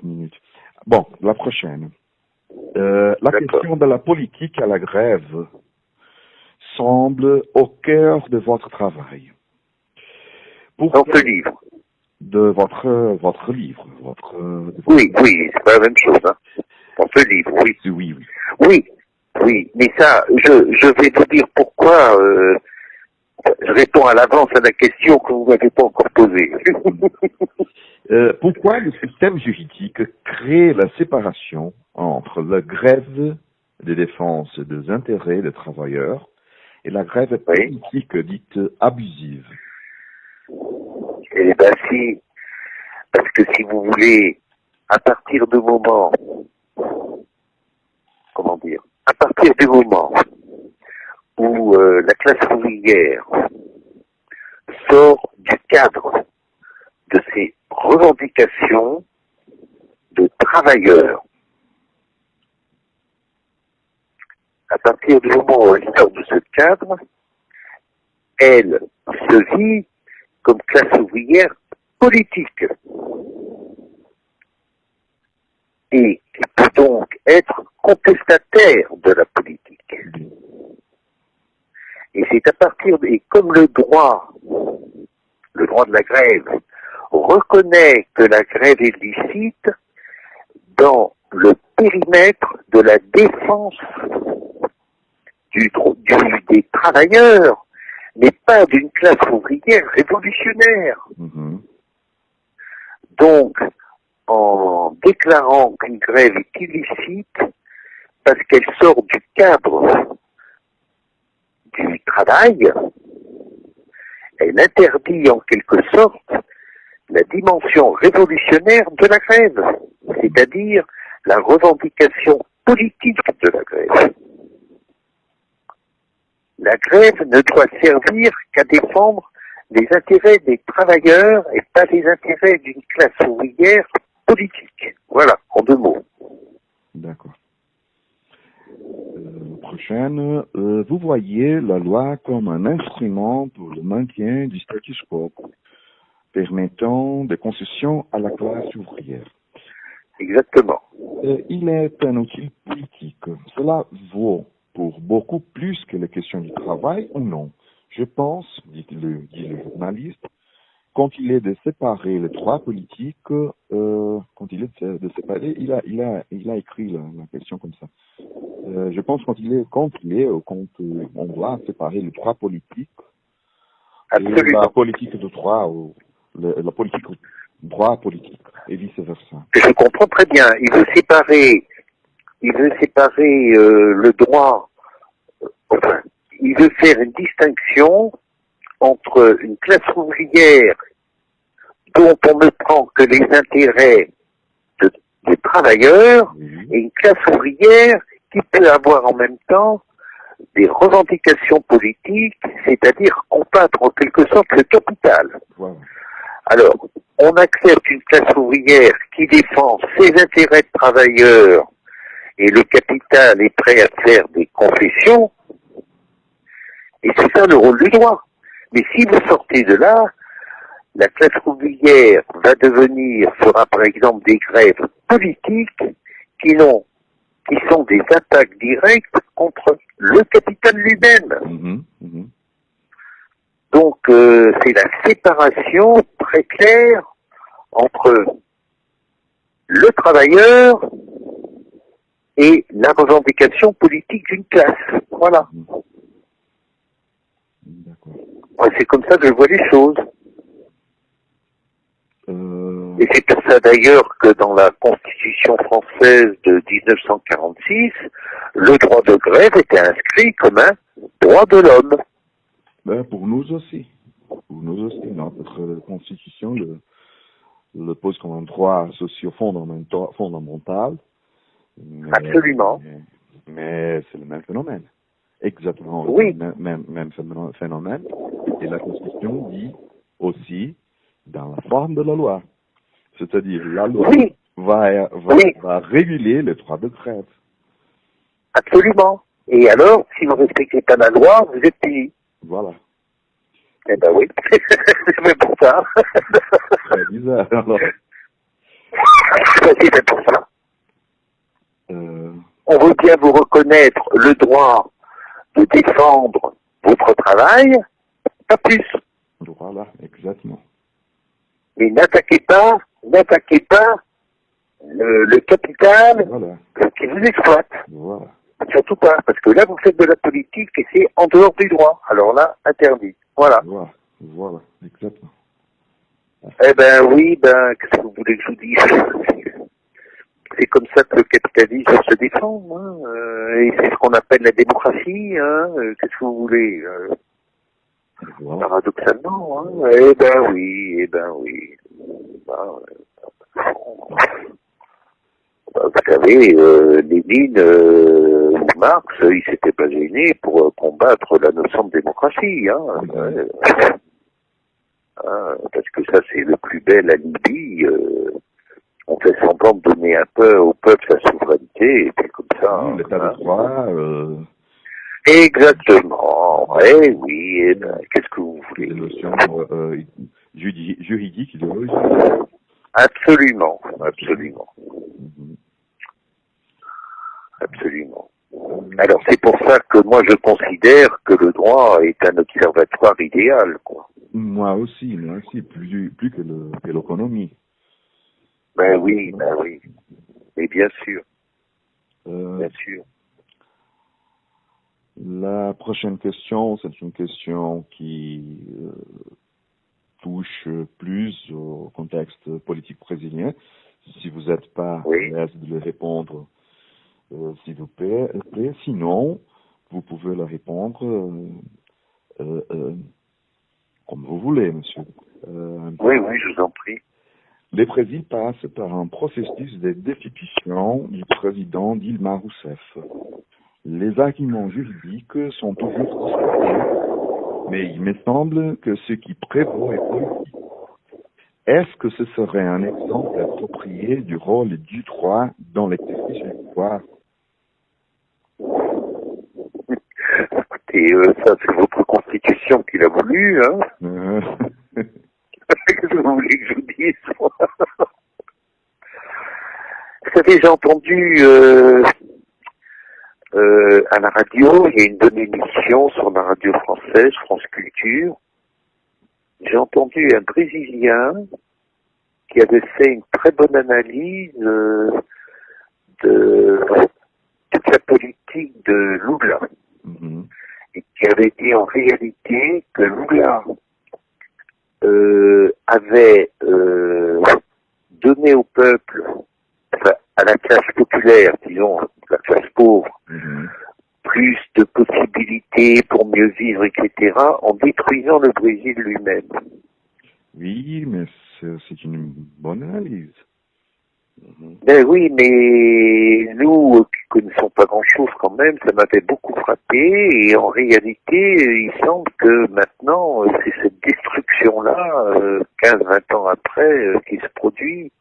minutes. Bon, la prochaine. La question de la politique à la grève semble au cœur de votre travail. Dans ce livre. De votre livre. Oui, c'est pas la même chose. Hein. Dans ce livre, oui. Oui, mais ça, je vais vous dire pourquoi je réponds à l'avance à la question que vous m'avez pas encore posée. Pourquoi le système juridique crée la séparation entre la grève de défense des intérêts des travailleurs et la grève politique dite abusive? Eh ben si, parce que si vous voulez, à partir du moment où la classe ouvrière sort du cadre de ses revendications de travailleurs, à partir du moment où elle sort de ce cadre, elle se vit comme classe ouvrière politique et qui peut donc être contestataire de la politique. Et c'est à partir et comme le droit de la grève, reconnaît que la grève est licite dans le périmètre de la défense des travailleurs, mais pas d'une classe ouvrière révolutionnaire. Donc, en déclarant qu'une grève est illicite, parce qu'elle sort du cadre du travail, elle interdit en quelque sorte la dimension révolutionnaire de la grève, c'est-à-dire la revendication politique de la grève. La grève ne doit servir qu'à défendre les intérêts des travailleurs et pas les intérêts d'une classe ouvrière politique. Voilà, en 2 mots. D'accord. Prochaine, vous voyez la loi comme un instrument pour le maintien du status quo, permettant des concessions à la classe ouvrière. Exactement. Il est un outil politique. Cela vaut pour beaucoup plus que les questions du travail ou non. Je pense, dit le journaliste, quand il est de séparer les droits politiques, quand il est de séparer, il a écrit la question comme ça. Je pense quand on doit séparer le droit politique Absolument. et la politique de droit, ou la politique droit politique, et vice versa. Je comprends très bien. Il veut séparer le droit, enfin, il veut faire une distinction entre une classe ouvrière dont on ne prend que les intérêts des travailleurs et une classe ouvrière qui peut avoir en même temps des revendications politiques, c'est-à-dire combattre en quelque sorte le capital. Voilà. Alors, on accepte une classe ouvrière qui défend ses intérêts de travailleurs et le capital est prêt à faire des concessions, et c'est ça le rôle du droit. Mais si vous sortez de là, la classe ouvrière fera par exemple des grèves politiques qui sont des attaques directes contre le capital lui-même. Donc c'est la séparation très claire entre le travailleur et la revendication politique d'une classe. Voilà. D'accord. Ouais, c'est comme ça que je vois les choses. Et c'est pour ça d'ailleurs que dans la Constitution française de 1946, le droit de grève était inscrit comme un droit de l'homme. Pour nous aussi. Pour nous aussi. Notre Constitution le pose comme un droit socio-fondamental. Absolument. Mais c'est le même phénomène. Exactement. Oui. Le même phénomène. Et la Constitution dit aussi dans la forme de la loi. C'est-à-dire, la loi va réguler les droits de grève. Absolument. Et alors, si vous ne respectez pas la loi, vous êtes puni. Voilà. Eh ben oui. C'est pour ça. C'est bizarre, alors. C'est pour ça. On veut bien vous reconnaître le droit de défendre votre travail, pas plus. Voilà, exactement. Mais n'attaquez pas le capital qui vous exploite. Voilà. Surtout pas, parce que là vous faites de la politique et c'est en dehors du droit. Alors là, interdit. Voilà. Voilà, exactement. Eh ben oui, qu'est-ce que vous voulez que je vous dise? C'est comme ça que le capitalisme se défend, hein, et c'est ce qu'on appelle la démocratie, hein, qu'est-ce que vous voulez? Paradoxalement, hein. Eh ben oui. Vous savez, Lénine ou Marx, ils s'étaient pas gênés pour combattre la notion de démocratie, hein. Parce que ça, c'est le plus bel alibi. On fait semblant de donner un peu au peuple sa souveraineté, et puis comme ça. Oui, l'état de droit. Exactement. Oui, qu'est-ce que vous voulez? Des notions juridiques, idéologiques. Absolument. Alors c'est pour ça que moi je considère que le droit est un observatoire idéal, quoi. Moi aussi, plus que l'économie. Ben oui, mais bien sûr, Euh, bien sûr. La prochaine question, c'est une question qui touche plus au contexte politique brésilien. Si vous n'êtes pas à Oui. l'aise de le répondre, s'il vous plaît. Sinon, vous pouvez le répondre comme vous voulez, monsieur. Oui, je vous en prie. Le Brésil passe par un processus de destitution du président Dilma Rousseff. Les arguments juridiques sont toujours discutés, mais il me semble que ce qui prévaut est politique. Est-ce que ce serait un exemple approprié du rôle du droit dans l'exercice du pouvoir? Écoutez, ça c'est votre constitution qui l'a voulu, hein. Qu'est-ce que vous voulez que je vous dise, moi? Vous savez, j'ai entendu à la radio, il y a une bonne émission sur la radio française, France Culture. J'ai entendu un Brésilien qui avait fait une très bonne analyse de toute la politique de Lula. Et qui avait dit en réalité que Lula avait donné au peuple, enfin, à la classe populaire, disons, la classe pauvre, plus de possibilités pour mieux vivre, etc., en détruisant le Brésil lui-même. Oui, mais c'est une bonne analyse. Ben oui, mais nous qui connaissons pas grand-chose quand même, ça m'avait beaucoup frappé, et en réalité, il semble que maintenant, c'est cette destruction-là, 15-20 ans après, qui se produit.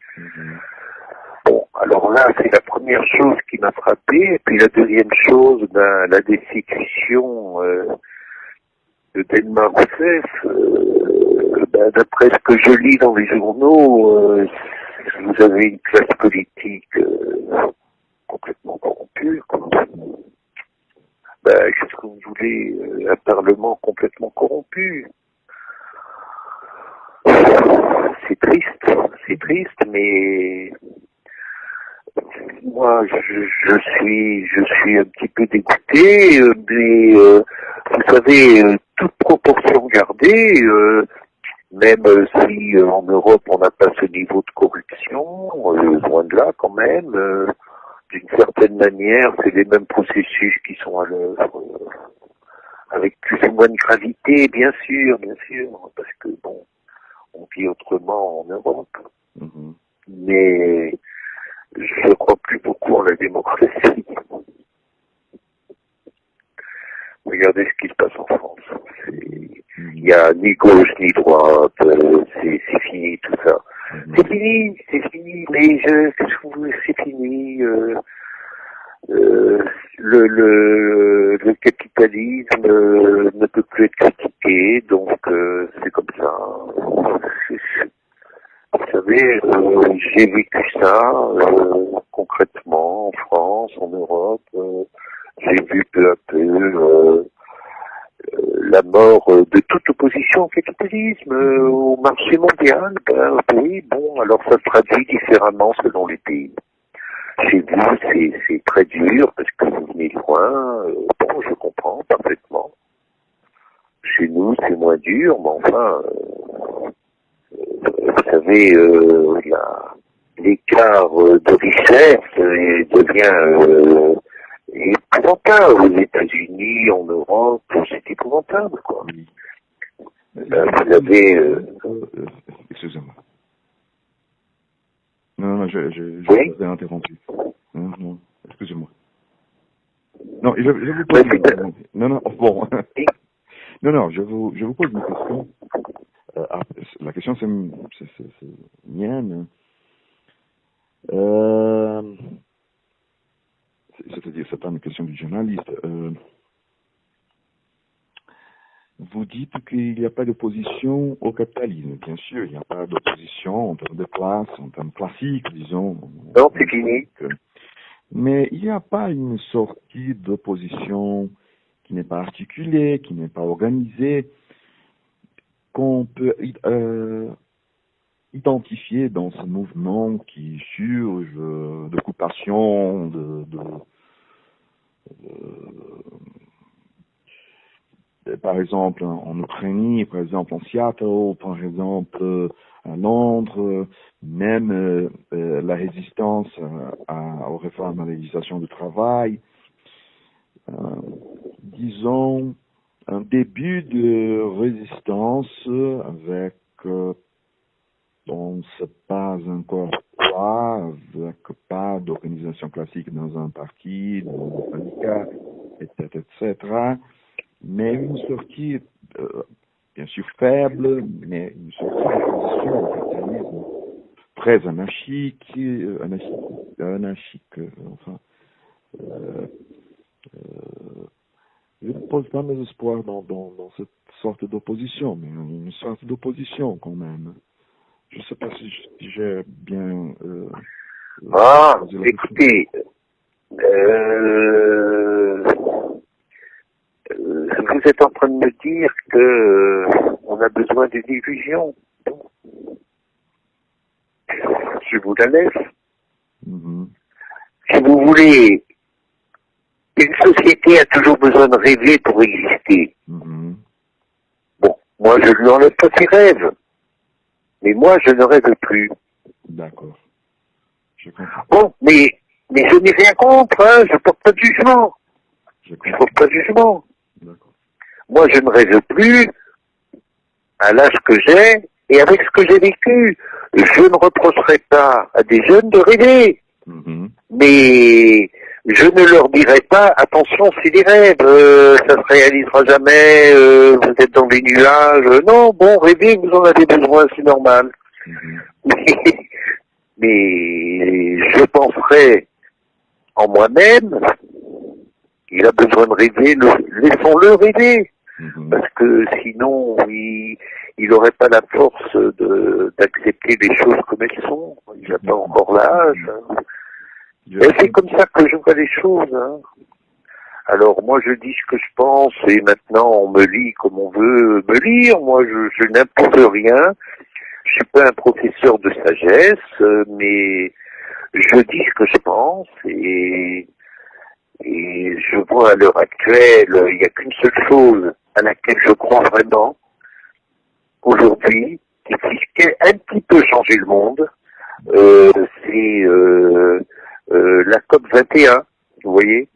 Bon, alors là, c'est la première chose qui m'a frappé, et puis la deuxième chose, ben, la destitution de Dilma Rousseff, ben, d'après ce que je lis dans les journaux, vous avez une classe politique complètement corrompue, quoi. Ben, qu'est-ce que vous voulez, un parlement complètement corrompu? C'est triste, mais moi, je suis un petit peu dégoûté, mais vous savez, toute proportion gardée, même si en Europe on n'a pas ce niveau de corruption, loin de là quand même, d'une certaine manière, c'est les mêmes processus qui sont à l'œuvre, avec plus ou moins de gravité, bien sûr, parce que bon, on vit autrement en Europe. Mais je ne crois plus beaucoup en la démocratie. Regardez ce qui se passe en France. Il n'y a ni gauche ni droite, c'est fini tout ça. C'est fini, mais c'est fini. Le capitalisme ne peut plus être critiqué, donc c'est comme ça. Vous savez, j'ai vécu ça concrètement en France, en Europe. J'ai vu peu à peu la mort de toute opposition au capitalisme, au marché mondial. Ben, oui, bon, alors ça se traduit différemment selon les pays. Chez vous, c'est très dur parce que vous venez de loin. Bon, je comprends parfaitement. Chez nous, c'est moins dur, mais enfin, vous savez, l'écart de richesse devient épouvantable aux États-Unis, en Europe, c'est épouvantable, quoi. Vous avez... Excusez-moi. Non, je oui? vous ai interrompu. Non, excusez-moi. Non, je vous pose une question. Non, bon. Non, je vous pose une question. La question, c'est mienne. C'est-à-dire, c'est pas une question du journaliste. Vous dites qu'il n'y a pas d'opposition au capitalisme. Bien sûr, il n'y a pas d'opposition en termes de classe, en termes classiques, disons. Non, c'est fini. Mais il n'y a pas une sortie d'opposition qui n'est pas articulée, qui n'est pas organisée, qu'on peut identifier dans ce mouvement qui surge d'occupation, par exemple en Ukraine, par exemple en Seattle, par exemple à Londres, même la résistance aux réformes à la législation du travail, disons un début de résistance avec on ne sait pas encore quoi, avec pas d'organisation classique dans un parti, dans un syndicat, etc., etc. Mais une sortie, bien sûr faible, mais une sortie d'opposition au capitalisme très anarchique, enfin, je ne pose pas mes espoirs dans cette sorte d'opposition, mais une sorte d'opposition quand même. Je ne sais pas si j'ai bien Ah, posé la question. écoutez, vous êtes en train de me dire que on a besoin d'une illusion. Je vous la laisse. Mhm, Si vous voulez, une société a toujours besoin de rêver pour exister. mhm. Bon, moi je lui enlève pas ses rêves, mais moi je ne rêve plus. D'accord, je comprends. Bon, mais je n'ai rien contre, hein, je porte pas de jugement. Je Je comprends. porte pas de jugement. D'accord. Moi je ne rêve plus à l'âge que j'ai et avec ce que j'ai vécu. Je ne reprocherai pas à des jeunes de rêver, Mhm, mais je ne leur dirai pas attention, c'est des rêves, ça se réalisera jamais, vous êtes dans les nuages. Non, bon, rêver, vous en avez besoin, c'est normal. mhm, Mais je penserai en moi-même, il a besoin de rêver, laissons-le rêver. mhm. Parce que sinon, il n'aurait pas la force d'accepter les choses comme elles sont. Il n'a pas encore l'âge. Hein. Je Et c'est comprends. comme ça que je vois les choses. Hein. Alors moi je dis ce que je pense et maintenant on me lit comme on veut me lire. Moi je n'impose rien. Je suis pas un professeur de sagesse, mais je dis ce que je pense et je vois à l'heure actuelle, il n'y a qu'une seule chose à laquelle je crois vraiment aujourd'hui, qui puisse un petit peu changer le monde, c'est la COP 21, vous voyez,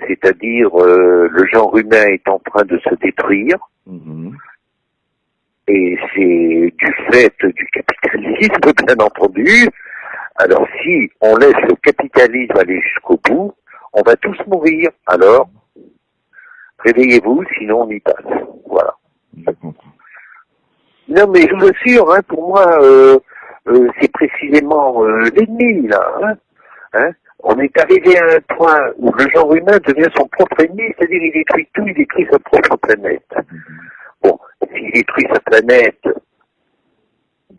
c'est-à-dire le genre humain est en train de se détruire, Mhm, et c'est du fait du capitalisme, bien entendu. Alors si on laisse le capitalisme aller jusqu'au bout, on va tous mourir. Alors, réveillez-vous, sinon on y passe. Voilà. je comprends. Non, mais je vous assure, hein, pour moi, c'est précisément l'ennemi, là. Hein. On est arrivé à un point où le genre humain devient son propre ennemi, c'est-à-dire il détruit tout, il détruit sa propre planète. Mhm, Bon, s'il détruit sa planète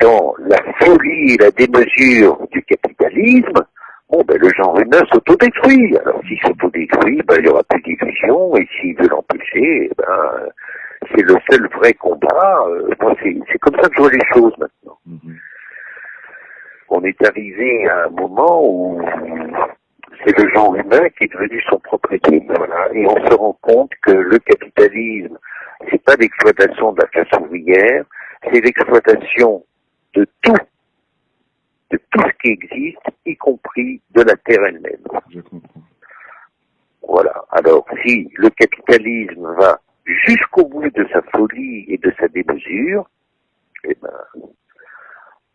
dans la folie et la démesure du capitalisme, bon, ben, le genre humain s'autodétruit. Alors, s'il s'autodétruit, ben, il n'y aura plus d'illusion, et s'il veut l'empêcher, ben, c'est le seul vrai combat. Moi, c'est comme ça que je vois les choses maintenant. mhm. On est arrivé à un moment où c'est le genre humain qui est devenu son propre ennemi. Voilà. Et on se rend compte que le capitalisme, c'est pas l'exploitation de la classe ouvrière, c'est l'exploitation de tout ce qui existe, y compris de la terre elle-même. Je comprends. Voilà. Alors, si le capitalisme va jusqu'au bout de sa folie et de sa démesure, eh ben,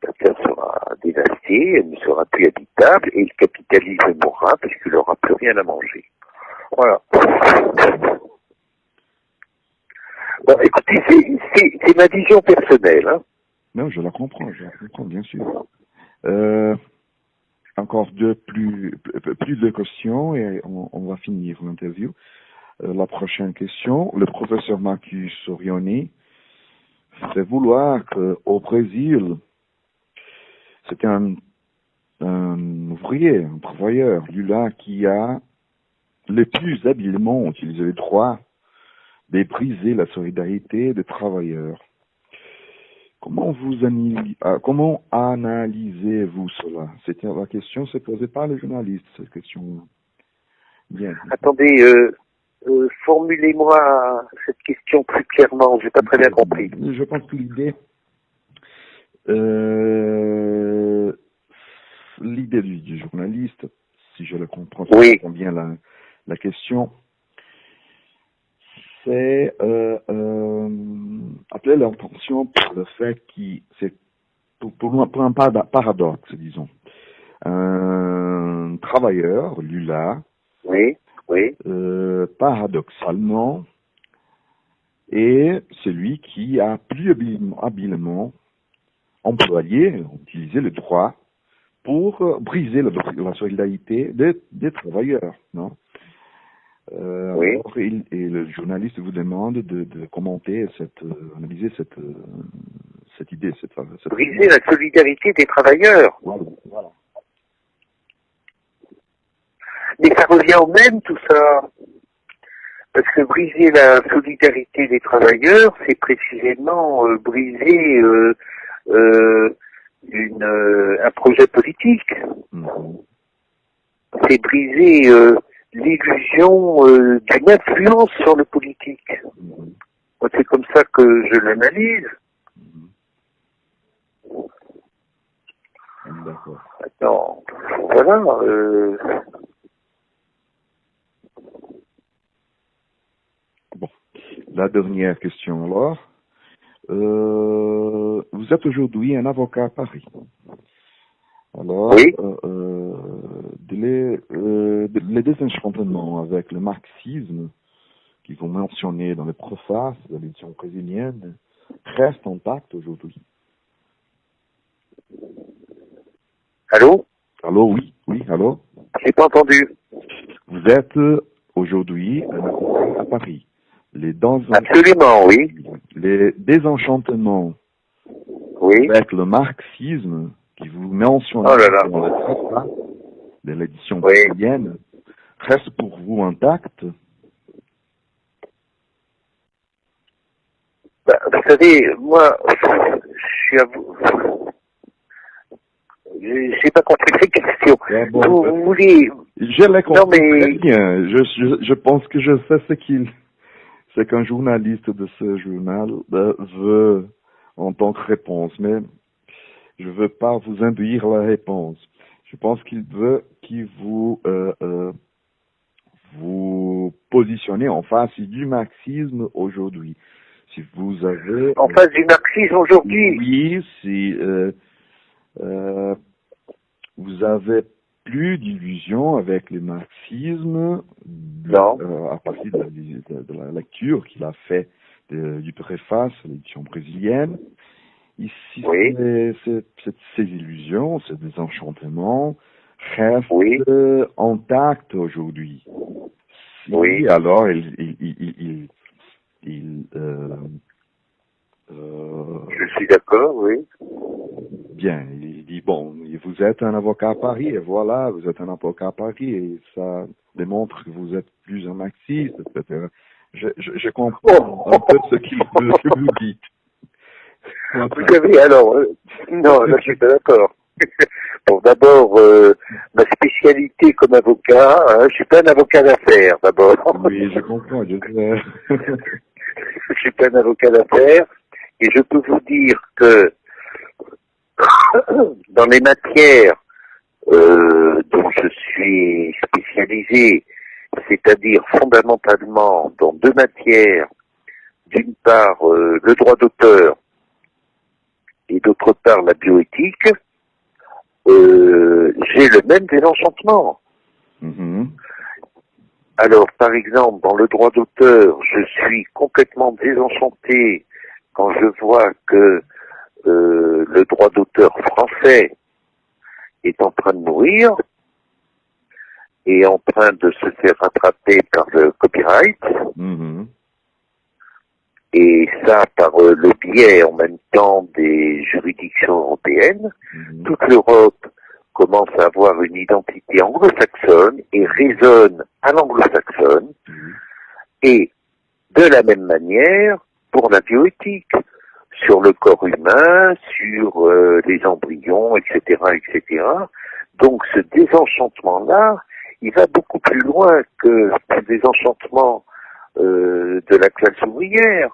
la terre sera dévastée, elle ne sera plus habitable, et le capitalisme mourra parce qu'il n'aura plus rien à manger. Voilà. Bon, écoutez, c'est ma vision personnelle. Hein. Non, je la comprends, bien sûr. Encore plus de questions et on va finir l'interview. La prochaine question, le professeur Marcus Sorioni fait vouloir qu'au Brésil, c'était un un ouvrier, un travailleur, lui-là qui a le plus habilement utilisé le droit de briser la solidarité des travailleurs. Comment analysez-vous cela? C'était la question, c'est posée par les journalistes, cette question. Bien. Attendez, formulez-moi cette question plus clairement, j'ai pas très bien compris. Je pense que l'idée du journaliste, si je le comprends, si je comprends bien la question, c'est appeler l'attention pour le fait que c'est pour un paradoxe, disons. Un travailleur, Lula, oui, paradoxalement, est celui qui a plus habilement utilisé le droit pour briser la solidarité des travailleurs, non? Oui. Alors, et le journaliste vous demande de commenter analyser cette idée, cette briser la solidarité des travailleurs. Voilà. Mais ça revient au même tout ça. Parce que briser la solidarité des travailleurs, c'est précisément briser un projet politique. Mm-hmm. C'est briser l'illusion d'une influence sur le politique. Mm-hmm. Moi, c'est comme ça que je l'analyse. Mm-hmm. D'accord. Maintenant, voilà. Bon, la dernière question alors. Vous êtes aujourd'hui un avocat à Paris. Alors, oui. Les désenchantements avec le marxisme qui sont mentionnés dans les préfaces de l'édition brésilienne restent intacts aujourd'hui. Allô? Allô, oui, allô? J'ai pas entendu. Vous êtes aujourd'hui un avocat à Paris. Absolument, oui. Les désenchantements avec le marxisme qui vous mentionnez dans les préfaces de l'édition brésilienne restent pour vous intacts? Vous savez, moi, je suis à vous. J'ai pas compris ces questions. Bon, vous voulez... Je l'ai compris très bien. Je pense que je sais c'est qu'un journaliste de ce journal veut en tant que réponse, mais je veux pas vous induire la réponse. Je pense qu'il veut vous positionnez en face du marxisme aujourd'hui. Si vous avez... En face du marxisme aujourd'hui? Oui, si vous avez plus d'illusions avec le marxisme à partir de la lecture qu'il a fait du préface, l'édition brésilienne. Ici, ces illusions, ces désenchantements restent intacts aujourd'hui. Si, alors, je suis d'accord, oui. Bien, il dit, bon, vous êtes un avocat à Paris, et voilà, vous êtes un avocat à Paris, et ça démontre que vous êtes plus un marxiste, etc. Je comprends un peu ce que vous dites. Vous savez, alors, non, là, je suis pas d'accord. Bon, d'abord, ma spécialité comme avocat, je suis pas un avocat d'affaires, d'abord. Oui, je comprends, je suis pas un avocat d'affaires, et je peux vous dire que dans les matières dont je suis spécialisé, c'est-à-dire fondamentalement dans deux matières, d'une part le droit d'auteur et d'autre part la bioéthique, j'ai le même désenchantement. Mm-hmm. Alors, par exemple, dans le droit d'auteur, je suis complètement désenchanté quand je vois que le droit d'auteur français est en train de mourir et en train de se faire rattraper par le copyright. Mm-hmm. Et ça par le biais en même temps des juridictions européennes. Mm-hmm. Toute l'Europe commence à avoir une identité anglo-saxonne et raisonne à l'anglo-saxonne, et de la même manière pour la bioéthique, sur le corps humain, sur les embryons, etc., etc. Donc ce désenchantement-là, il va beaucoup plus loin que le désenchantement de la classe ouvrière.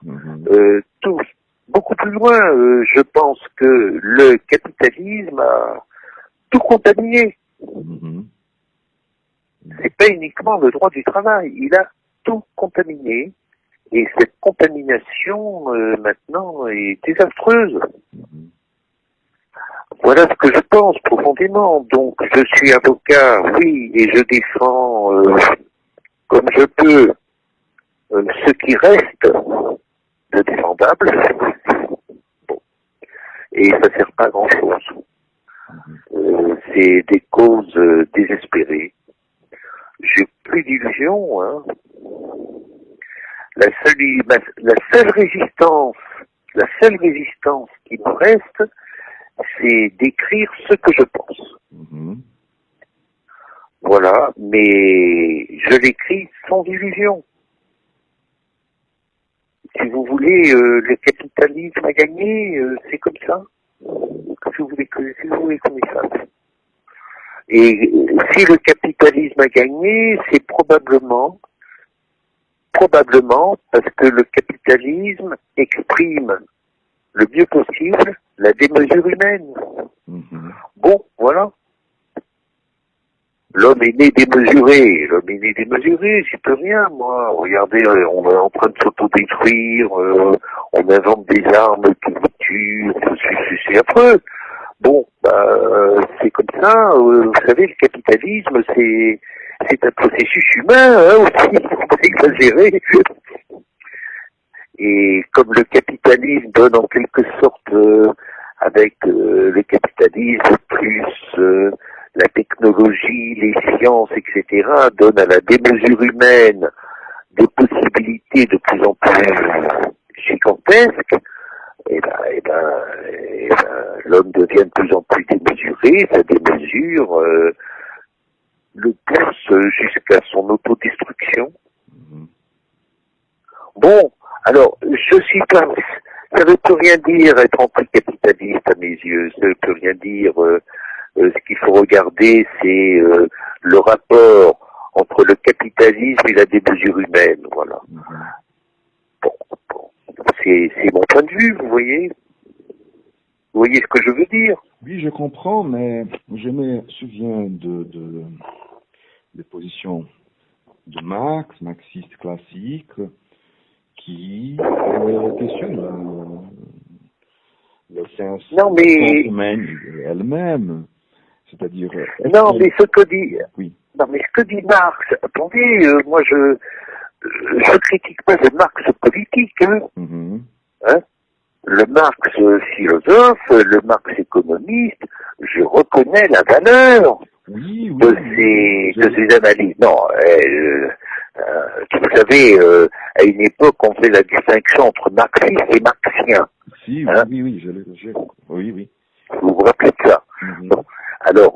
Tout, beaucoup plus loin, je pense que le capitalisme a tout contaminé. C'est pas uniquement le droit du travail, il a tout contaminé. Et cette contamination, maintenant, est désastreuse. Voilà ce que je pense profondément. Donc, je suis avocat, oui, et je défends, comme je peux, ce qui reste de défendable. Bon. Et ça sert pas à grand-chose. C'est des causes désespérées. J'ai plus d'illusions, hein. La seule résistance qui me reste, c'est d'écrire ce que je pense. Voilà, mais je l'écris sans illusion. Si vous voulez, le capitalisme a gagné, c'est comme ça. Si vous voulez qu'on y fasse. Et si le capitalisme a gagné, c'est probablement parce que le capitalisme exprime le mieux possible la démesure humaine. Bon, voilà. L'homme est né démesuré, j'y peux rien, moi. Regardez, on est en train de s'autodétruire, on invente des armes qui nous tuent, c'est affreux. Bon, c'est comme ça, vous savez, le capitalisme, c'est un processus humain, hein, aussi, faut pas exagérer. Et comme le capitalisme donne en quelque sorte, avec le capitalisme plus la technologie, les sciences, etc., donne à la démesure humaine des possibilités de plus en plus gigantesques, et l'homme devient de plus en plus démesuré, sa démesure le pousse jusqu'à son autodestruction. Bon, alors, je suis pas... Ça ne peut rien dire être anticapitaliste à mes yeux, ça ne peut rien dire... ce qu'il faut regarder, c'est le rapport entre le capitalisme et la démesure humaine, voilà. Bon. C'est mon point de vue, vous voyez. Vous voyez ce que je veux dire? Oui, je comprends, mais je me souviens des positions de Marx, marxiste classique, qui questionnent le sens humaine elle-même. C'est-à-dire... Non, mais ce que dit Marx, attendez, moi je critique pas le Marx politique, hein. Hein? Le Marx philosophe, le Marx économiste, je reconnais la valeur de ces analyses. Non, vous savez, à une époque, on faisait la distinction entre marxiste et marxien. Si, hein? Oui. Vous vous rappelez de ça? Bon. Alors,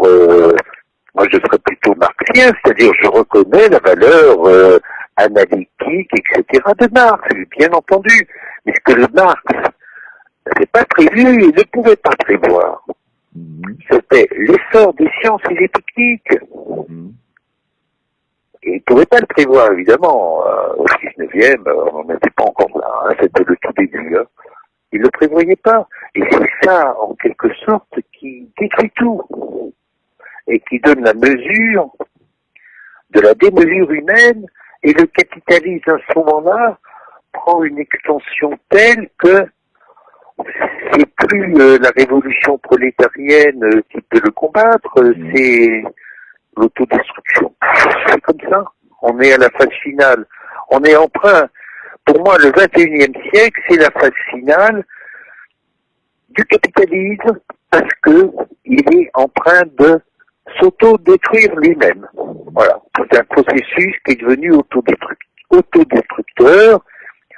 moi je serais plutôt marxien, c'est-à-dire je reconnais la valeur analytique, etc. de Marx, bien entendu. Mais ce que le Marx n'avait pas prévu et ne pouvait pas prévoir, c'était l'essor des sciences et des techniques. Et il ne pouvait pas le prévoir, évidemment. Au 19e, on n'était pas encore là, hein, c'était le tout début. Hein. Il ne le prévoyait pas. Et c'est ça, en quelque sorte, qui détruit tout. Et qui donne la mesure de la démesure humaine. Et le capitalisme, à ce moment-là, prend une extension telle que c'est plus la révolution prolétarienne qui peut le combattre, c'est l'autodestruction. C'est comme ça. On est à la phase finale. On est emprunt. Pour moi, le 21e siècle, c'est la phase finale du capitalisme parce que il est empreint de s'auto-détruire lui-même. Voilà. C'est un processus qui est devenu autodestructeur.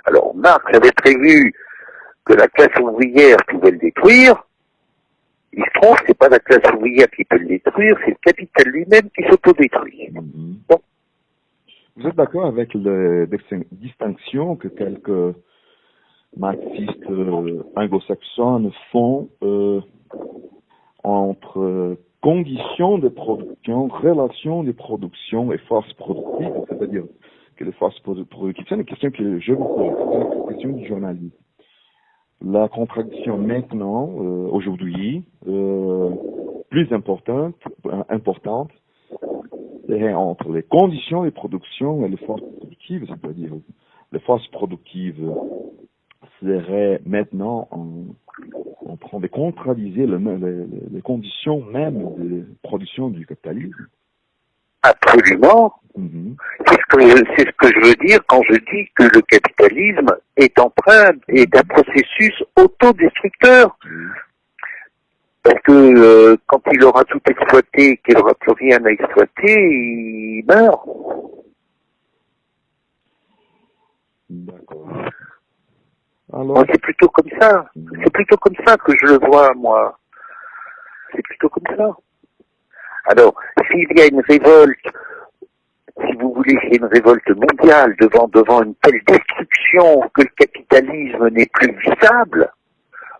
Alors, Marx avait prévu que la classe ouvrière pouvait le détruire. Il se trouve, c'est pas la classe ouvrière qui peut le détruire, c'est le capital lui-même qui s'autodétruit. Bon. Vous êtes d'accord avec la distinction que quelques marxistes anglo-saxons font entre conditions de production, relations de production et forces productives, c'est-à-dire que les forces productives, c'est une question que je vous pose, c'est une question du journalisme. La contradiction maintenant, aujourd'hui, plus importante, c'est entre les conditions de production et les forces productives, c'est-à-dire les forces productives seraient maintenant en train de contrarier les conditions même de production du capitalisme. Absolument. C'est ce que je veux dire quand je dis que le capitalisme est un processus autodestructeur. Parce que quand il aura tout exploité, qu'il n'aura plus rien à exploiter, il meurt. D'accord. Alors... Moi, c'est plutôt comme ça. C'est plutôt comme ça que je le vois, moi. C'est plutôt comme ça. Alors, s'il y a une révolte, si vous voulez, s'il y a une révolte mondiale devant une telle destruction que le capitalisme n'est plus vivable,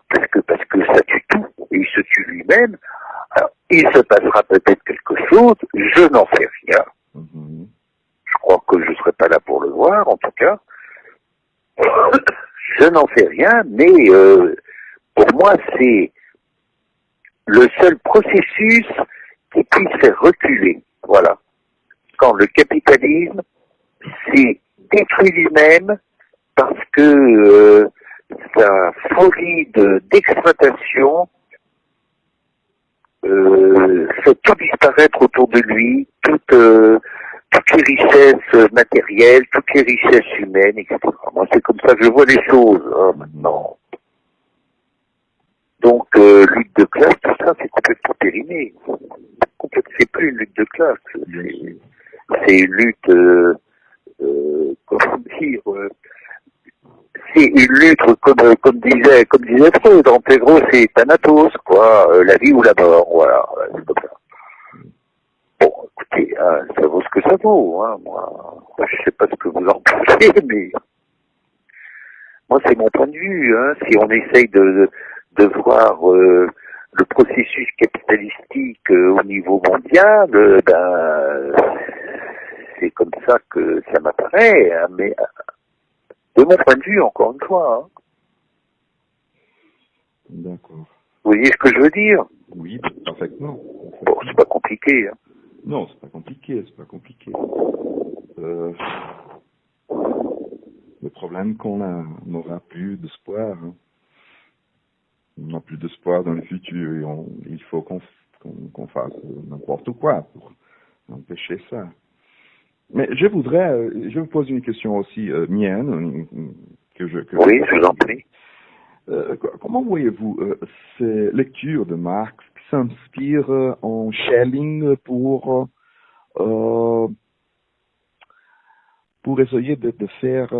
parce que ça tue tout, et il se tue lui-même, alors, il se passera peut-être quelque chose, je n'en sais rien. Je crois que je ne serai pas là pour le voir, en tout cas. Je n'en sais rien, mais pour moi, c'est le seul processus qui puisse faire reculer. Voilà. Quand le capitalisme s'est détruit lui-même parce que sa folie d'exploitation fait tout disparaître autour de lui, toutes les richesses matérielles, toutes les richesses humaines, etc. Moi, c'est comme ça que je vois les choses, hein, maintenant. Donc, lutte de classe, tout ça, c'est complètement périmé. C'est plus une lutte de classe. C'est une lutte, comment dire, c'est une lutte, comme disait Freud, en gros, c'est Thanatos, quoi, la vie ou la mort, voilà, c'est comme ça. Bon, écoutez, hein, ça vaut ce que ça vaut, hein, moi, je sais pas ce que vous en pensez, mais moi, c'est mon point de vue, hein, si on essaye de voir le processus capitalistique au niveau mondial, c'est comme ça que ça m'apparaît, hein, mais de mon point de vue, encore une fois. Hein. D'accord. Vous voyez ce que je veux dire? Oui, parfaitement. Bon, c'est pas compliqué. Hein. Non, c'est pas compliqué, c'est pas compliqué. Le problème qu'on n'aura plus d'espoir. Hein. On n'a plus d'espoir dans le futur et il faut qu'on fasse n'importe quoi pour empêcher ça. Mais je vous pose une question aussi mienne oui, je vous en prie. Comment voyez-vous ces lectures de Marx qui s'inspirent en Schelling pour essayer de faire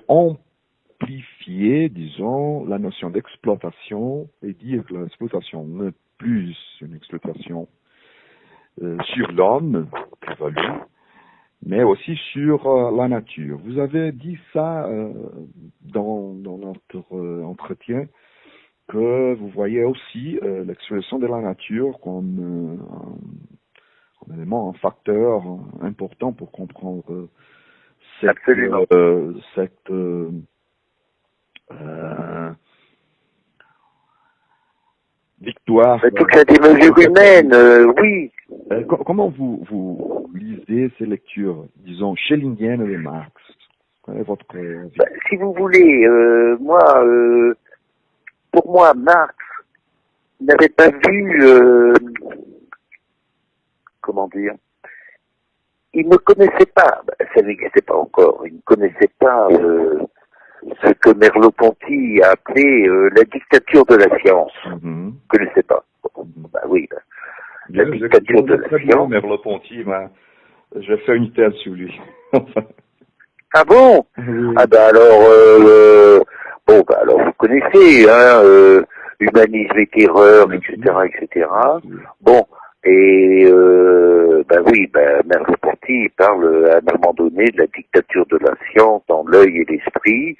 amplifier, disons, la notion d'exploitation et dire que l'exploitation n'est plus une exploitation sur l'homme qui évolue, mais aussi sur la nature. Vous avez dit ça dans notre entretien, que vous voyez aussi l'exploitation de la nature comme un élément, un facteur important pour comprendre cette victoire. Toute la démesure humaine, oui. Comment vous lisez ces lectures, disons, schellingiennes de Marx? Quel est votre avis? Si vous voulez, pour moi, Marx n'avait pas vu, comment dire, il ne connaissait pas, ça n'existait pas encore, il ne connaissait pas ce que Merleau-Ponty a appelé la dictature de la science. Il ne connaissait pas. Oui, la dictature de la science. Merleau-Ponty, j'ai fait une thèse sur lui. Ah bon? Oui. Ah alors vous connaissez, hein, humanisme et terreur, etc., etc. Bon, et oui, Merleau-Ponty parle à un moment donné de la dictature de la science dans l'œil et l'esprit,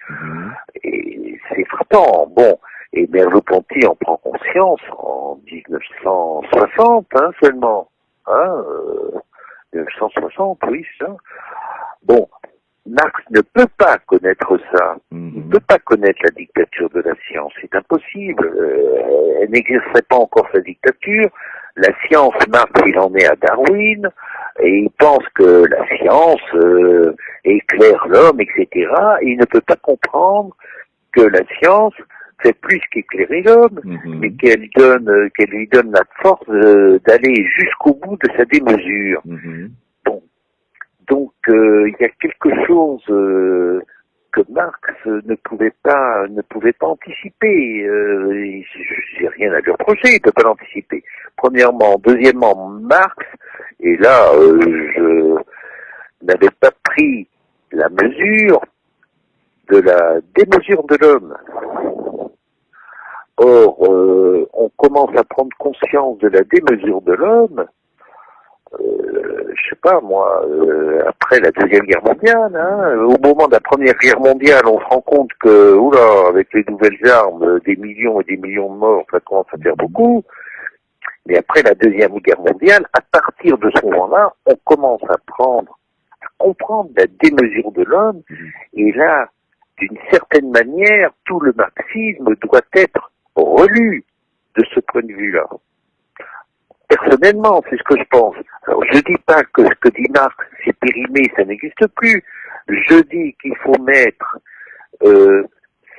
et c'est frappant. Bon, et Merleau-Ponty en prend conscience en 1960 seulement, 1960, oui, ça. Bon, Marx ne peut pas connaître ça. Il ne peut pas connaître la dictature de la science. C'est impossible. Elle n'exercerait pas encore sa dictature. La science, Marx, il en est à Darwin, et il pense que la science éclaire l'homme, etc. Et il ne peut pas comprendre que la science fait plus qu'éclairer l'homme, mais qu'elle lui donne la force d'aller jusqu'au bout de sa démesure. Bon. Donc il y a quelque chose que Marx ne pouvait pas anticiper. J'ai rien à lui reprocher, il ne peut pas l'anticiper. Premièrement, deuxièmement, Marx, et là je n'avais pas pris la mesure de la démesure de l'homme. Or, on commence à prendre conscience de la démesure de l'homme, je sais pas moi, après la Deuxième Guerre mondiale, au moment de la Première Guerre mondiale, on se rend compte que, avec les nouvelles armes, des millions et des millions de morts, ça commence à faire beaucoup. Mais après la Deuxième Guerre mondiale, à partir de ce moment-là, on commence à comprendre la démesure de l'homme, et là, d'une certaine manière, tout le marxisme doit être relu de ce point de vue-là. Personnellement, c'est ce que je pense. Alors, je dis pas que ce que dit Marx, c'est périmé, ça n'existe plus. Je dis qu'il faut mettre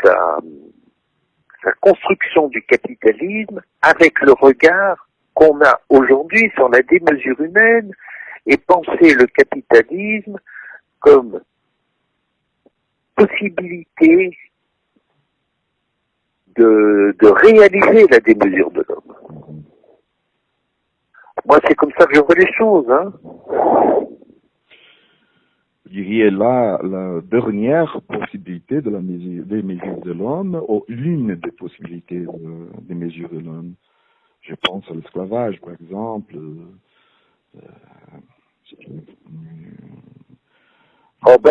sa construction du capitalisme avec le regard qu'on a aujourd'hui sur la démesure humaine et penser le capitalisme comme possibilité de réaliser la démesure de l'homme. Moi, c'est comme ça que je vois les choses. Vous diriez là la dernière possibilité de des mesures de l'homme, ou l'une des possibilités des mesures de l'homme. Je pense à l'esclavage, par exemple.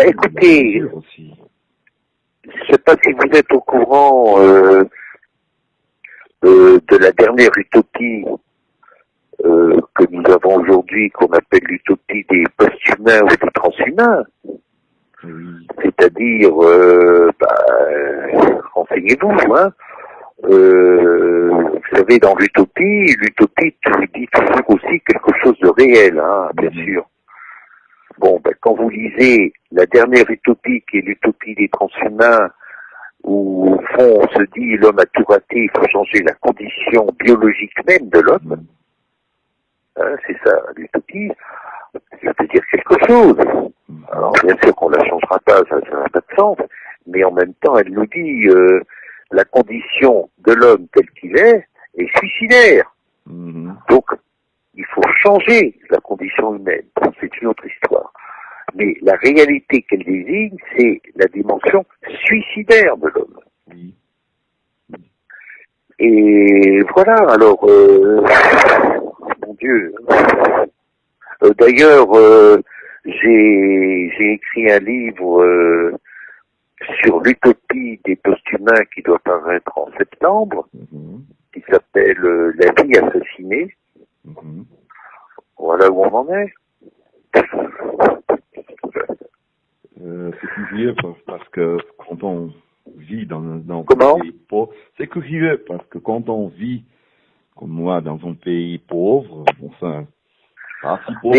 Écoutez, je ne sais pas si vous êtes au courant de la dernière utopie que nous avons aujourd'hui, qu'on appelle l'utopie des post-humains ou des transhumains. C'est-à-dire, renseignez-vous, vous savez, dans l'utopie dit toujours aussi quelque chose de réel, bien sûr. Bon, quand vous lisez la dernière utopie, qui est l'utopie des transhumains, où, au fond, on se dit, l'homme a tout raté, il faut changer la condition biologique même de l'homme, c'est ça, l'utopie, ça veut dire quelque chose. Alors, bien sûr qu'on la changera pas, ça n'a pas de sens, mais en même temps, elle nous dit, la condition de l'homme tel qu'il est suicidaire. Donc, il faut changer la condition humaine. C'est une autre histoire. Mais la réalité qu'elle désigne, c'est la dimension suicidaire de l'homme. Et voilà, alors, mon Dieu. D'ailleurs, j'ai écrit un livre sur l'utopie des post-humains qui doit paraître en septembre, qui s'appelle La vie assassinée. Voilà où on en est. C'est curieux parce que quand on vit dans un pays pauvre, c'est curieux parce que quand on vit comme moi dans un pays pauvre, enfin, pas si pauvre,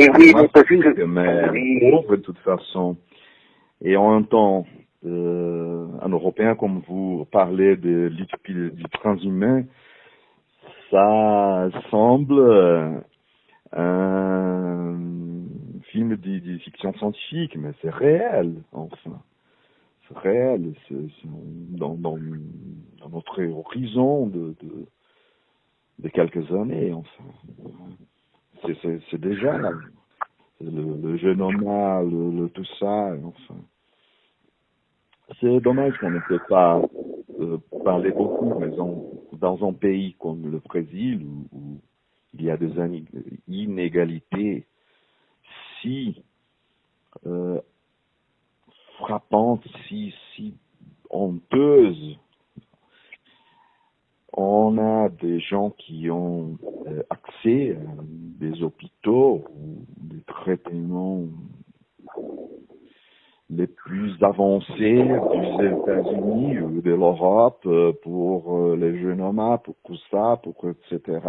mais pauvre de toute façon, et on entend un Européen comme vous parler de l'utopie du transhumain, ça semble un film de fiction scientifique, mais c'est réel, enfin. C'est réel, c'est dans notre horizon de quelques années, enfin. C'est déjà le jeune homme, tout ça, enfin. C'est dommage qu'on ne peut pas parler beaucoup, mais dans un pays comme le Brésil, où il y a des inégalités si frappantes, si honteuses, on a des gens qui ont accès à des hôpitaux ou des traitements les plus avancés des États-Unis ou de l'Europe pour les jeunes hommes, pour tout ça, pour etc.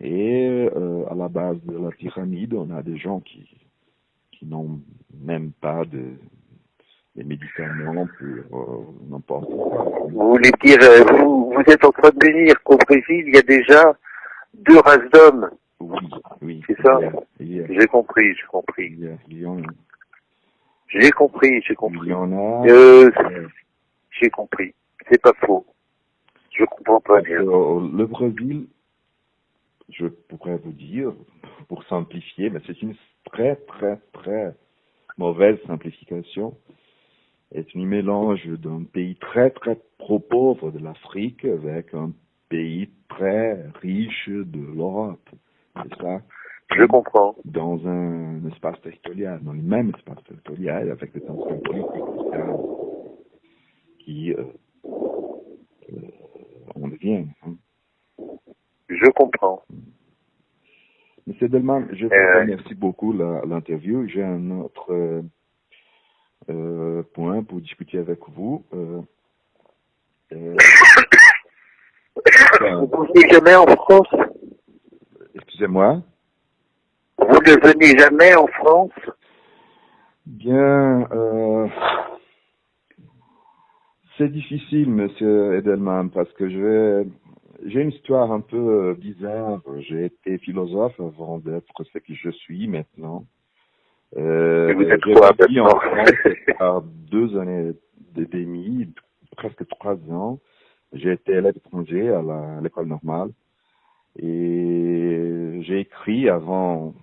Et à la base de la pyramide, on a des gens qui n'ont même pas des médicaments pour n'importe quoi. Vous voulez dire, vous êtes en train de me dire qu'au Brésil, il y a déjà 2 races d'hommes. Oui. C'est ça? Il y a, J'ai compris. il y en a. J'ai compris. Il y en a. J'ai compris. C'est pas faux. Je comprends pas bien. Le Brésil, je pourrais vous dire, pour simplifier, mais c'est une très mauvaise simplification, est un mélange d'un pays très pauvre de l'Afrique avec un pays très riche de l'Europe. C'est ça. Je comprends. Dans un espace territorial, dans le même espace territorial, avec des tensions politiques sociales qui on devient. Hein. Je comprends. Monsieur Delman, je vous remercie beaucoup l'interview. J'ai un autre point pour discuter avec vous. Vous ne venez jamais en France? Excusez-moi. Vous ne venez jamais en France? Bien, c'est difficile, Monsieur Edelman, parce que j'ai une histoire un peu bizarre. J'ai été philosophe avant d'être ce que je suis maintenant. Et vous êtes j'ai quoi vécu en maintenant? France par 2 années et demie, presque 3 ans. J'ai été élève étranger à l'école normale. Et j'ai écrit avant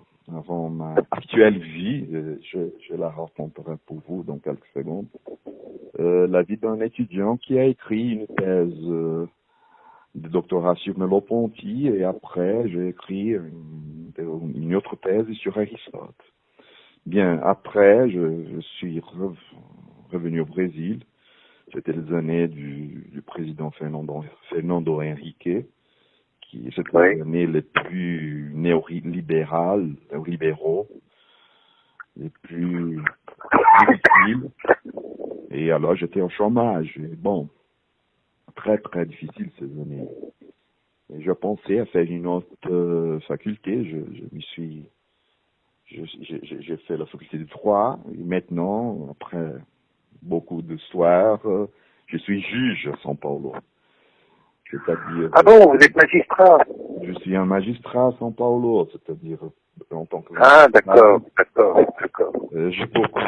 ma actuelle vie, je la raconterai pour vous dans quelques secondes, la vie d'un étudiant qui a écrit une thèse de doctorat sur Merleau-Ponty et après j'ai écrit une autre thèse sur Aristote. Bien, après je suis revenu au Brésil. C'était les années du président Fernando Henrique, qui c'était les années les plus néolibéraux, les plus difficiles. Et alors j'étais au chômage. Et bon, très difficile ces années. Et je pensais à faire une autre faculté. J'ai fait la faculté de droit. Et maintenant, après beaucoup de soirs, je suis juge à São Paulo. C'est-à-dire. Ah bon, vous êtes magistrat? Je suis un magistrat à São Paulo, c'est-à-dire en tant que. Ah, d'accord. J'ai beaucoup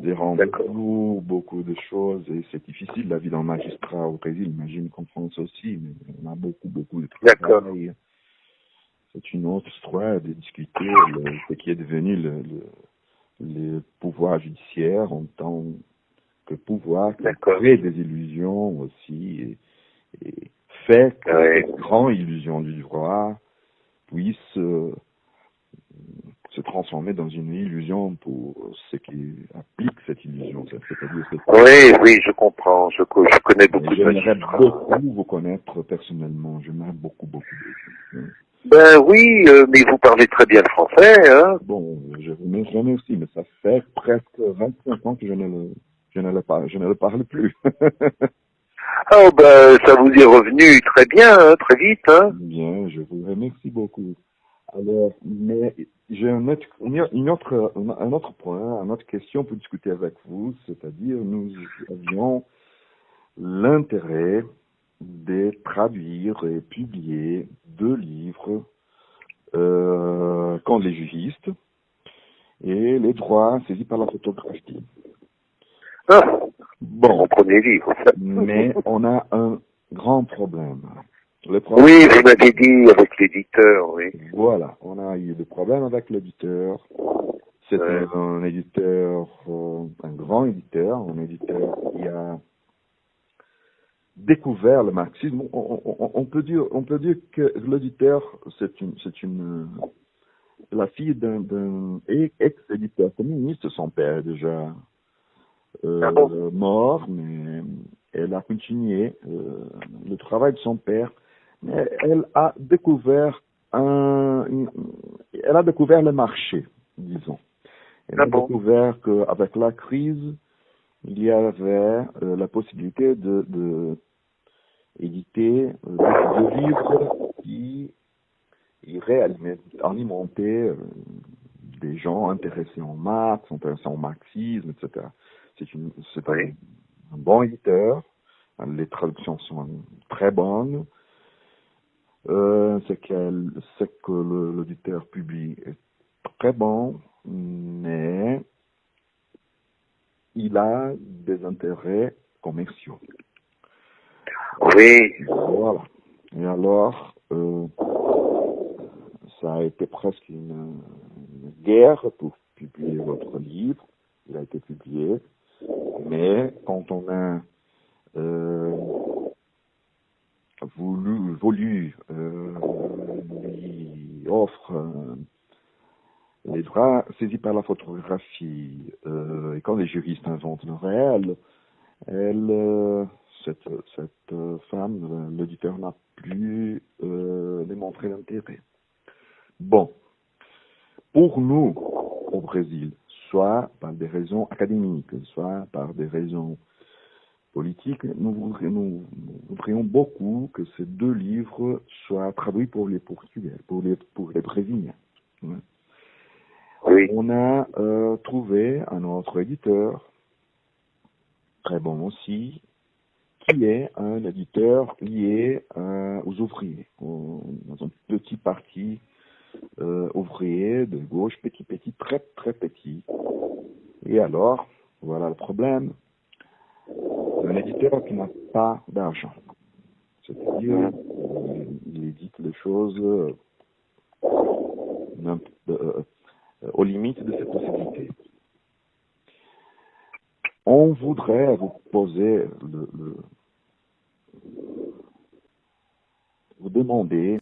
des rendez-vous, beaucoup de choses, et c'est difficile la vie d'un magistrat au Brésil, j'imagine qu'en France aussi, mais on a beaucoup de travail. D'accord. C'est une autre histoire de discuter ce qui est devenu le pouvoir judiciaire en tant que pouvoir qui crée des illusions aussi et fait que cette grande illusion du droit puisse se transformer dans une illusion pour ceux qui appliquent cette illusion. C'est-à-dire oui, je comprends. Je connais beaucoup de magistrats. J'aimerais beaucoup vous connaître personnellement. J'aimerais beaucoup. Ben oui, mais vous parlez très bien le français, hein? Bon, je vous remercie, mais ça fait presque 25 ans que je ne le parle plus. Oh ben, ça vous est revenu très bien, hein, très vite, hein? Bien, je vous remercie beaucoup. Alors, mais j'ai un autre point, une autre question pour discuter avec vous, c'est-à-dire nous avions l'intérêt de traduire et publier 2 livres contre les juristes et les droits saisis par la photographie. Ah, bon, mon premier livre. Mais on a un grand problème. Oui, vous m'avez dit avec l'éditeur, oui. Voilà, on a eu des problèmes avec l'éditeur. C'était un éditeur, un grand éditeur, un éditeur qui a découvert le marxisme. On peut dire que l'auditeur, la fille d'un ex-éditeur communiste. Son père est déjà mort, mais elle a continué le travail de son père. Mais elle a découvert le marché, disons. Elle a découvert qu'avec la crise, il y avait la possibilité de éditer des livres qui iraient alimenter des gens intéressés en Marx, intéressés en marxisme, etc. C'est un bon éditeur. Les traductions sont très bonnes. Ce que l'auditeur publie est très bon, mais il a des intérêts commerciaux. Oui. Voilà. Et alors, ça a été presque une guerre pour publier votre livre. Il a été publié, mais quand on a voulu lui offre les droits saisis par la photographie, et quand les juristes inventent le réel, cette femme, l'éditeur n'a plus démontré d'intérêt. Bon, pour nous, au Brésil, soit par des raisons académiques, soit par des raisons politiques, nous voudrions beaucoup que ces deux livres soient traduits pour les Portugais, pour les Brésiliens. Oui. On a trouvé un autre éditeur, très bon aussi, qui est un éditeur lié aux ouvriers, dans un petit parti ouvrier de gauche, petit, très très petit. Et alors, voilà le problème, un éditeur qui n'a pas d'argent. C'est-à-dire, il édite les choses aux limites de ses possibilités. On voudrait vous poser vous demander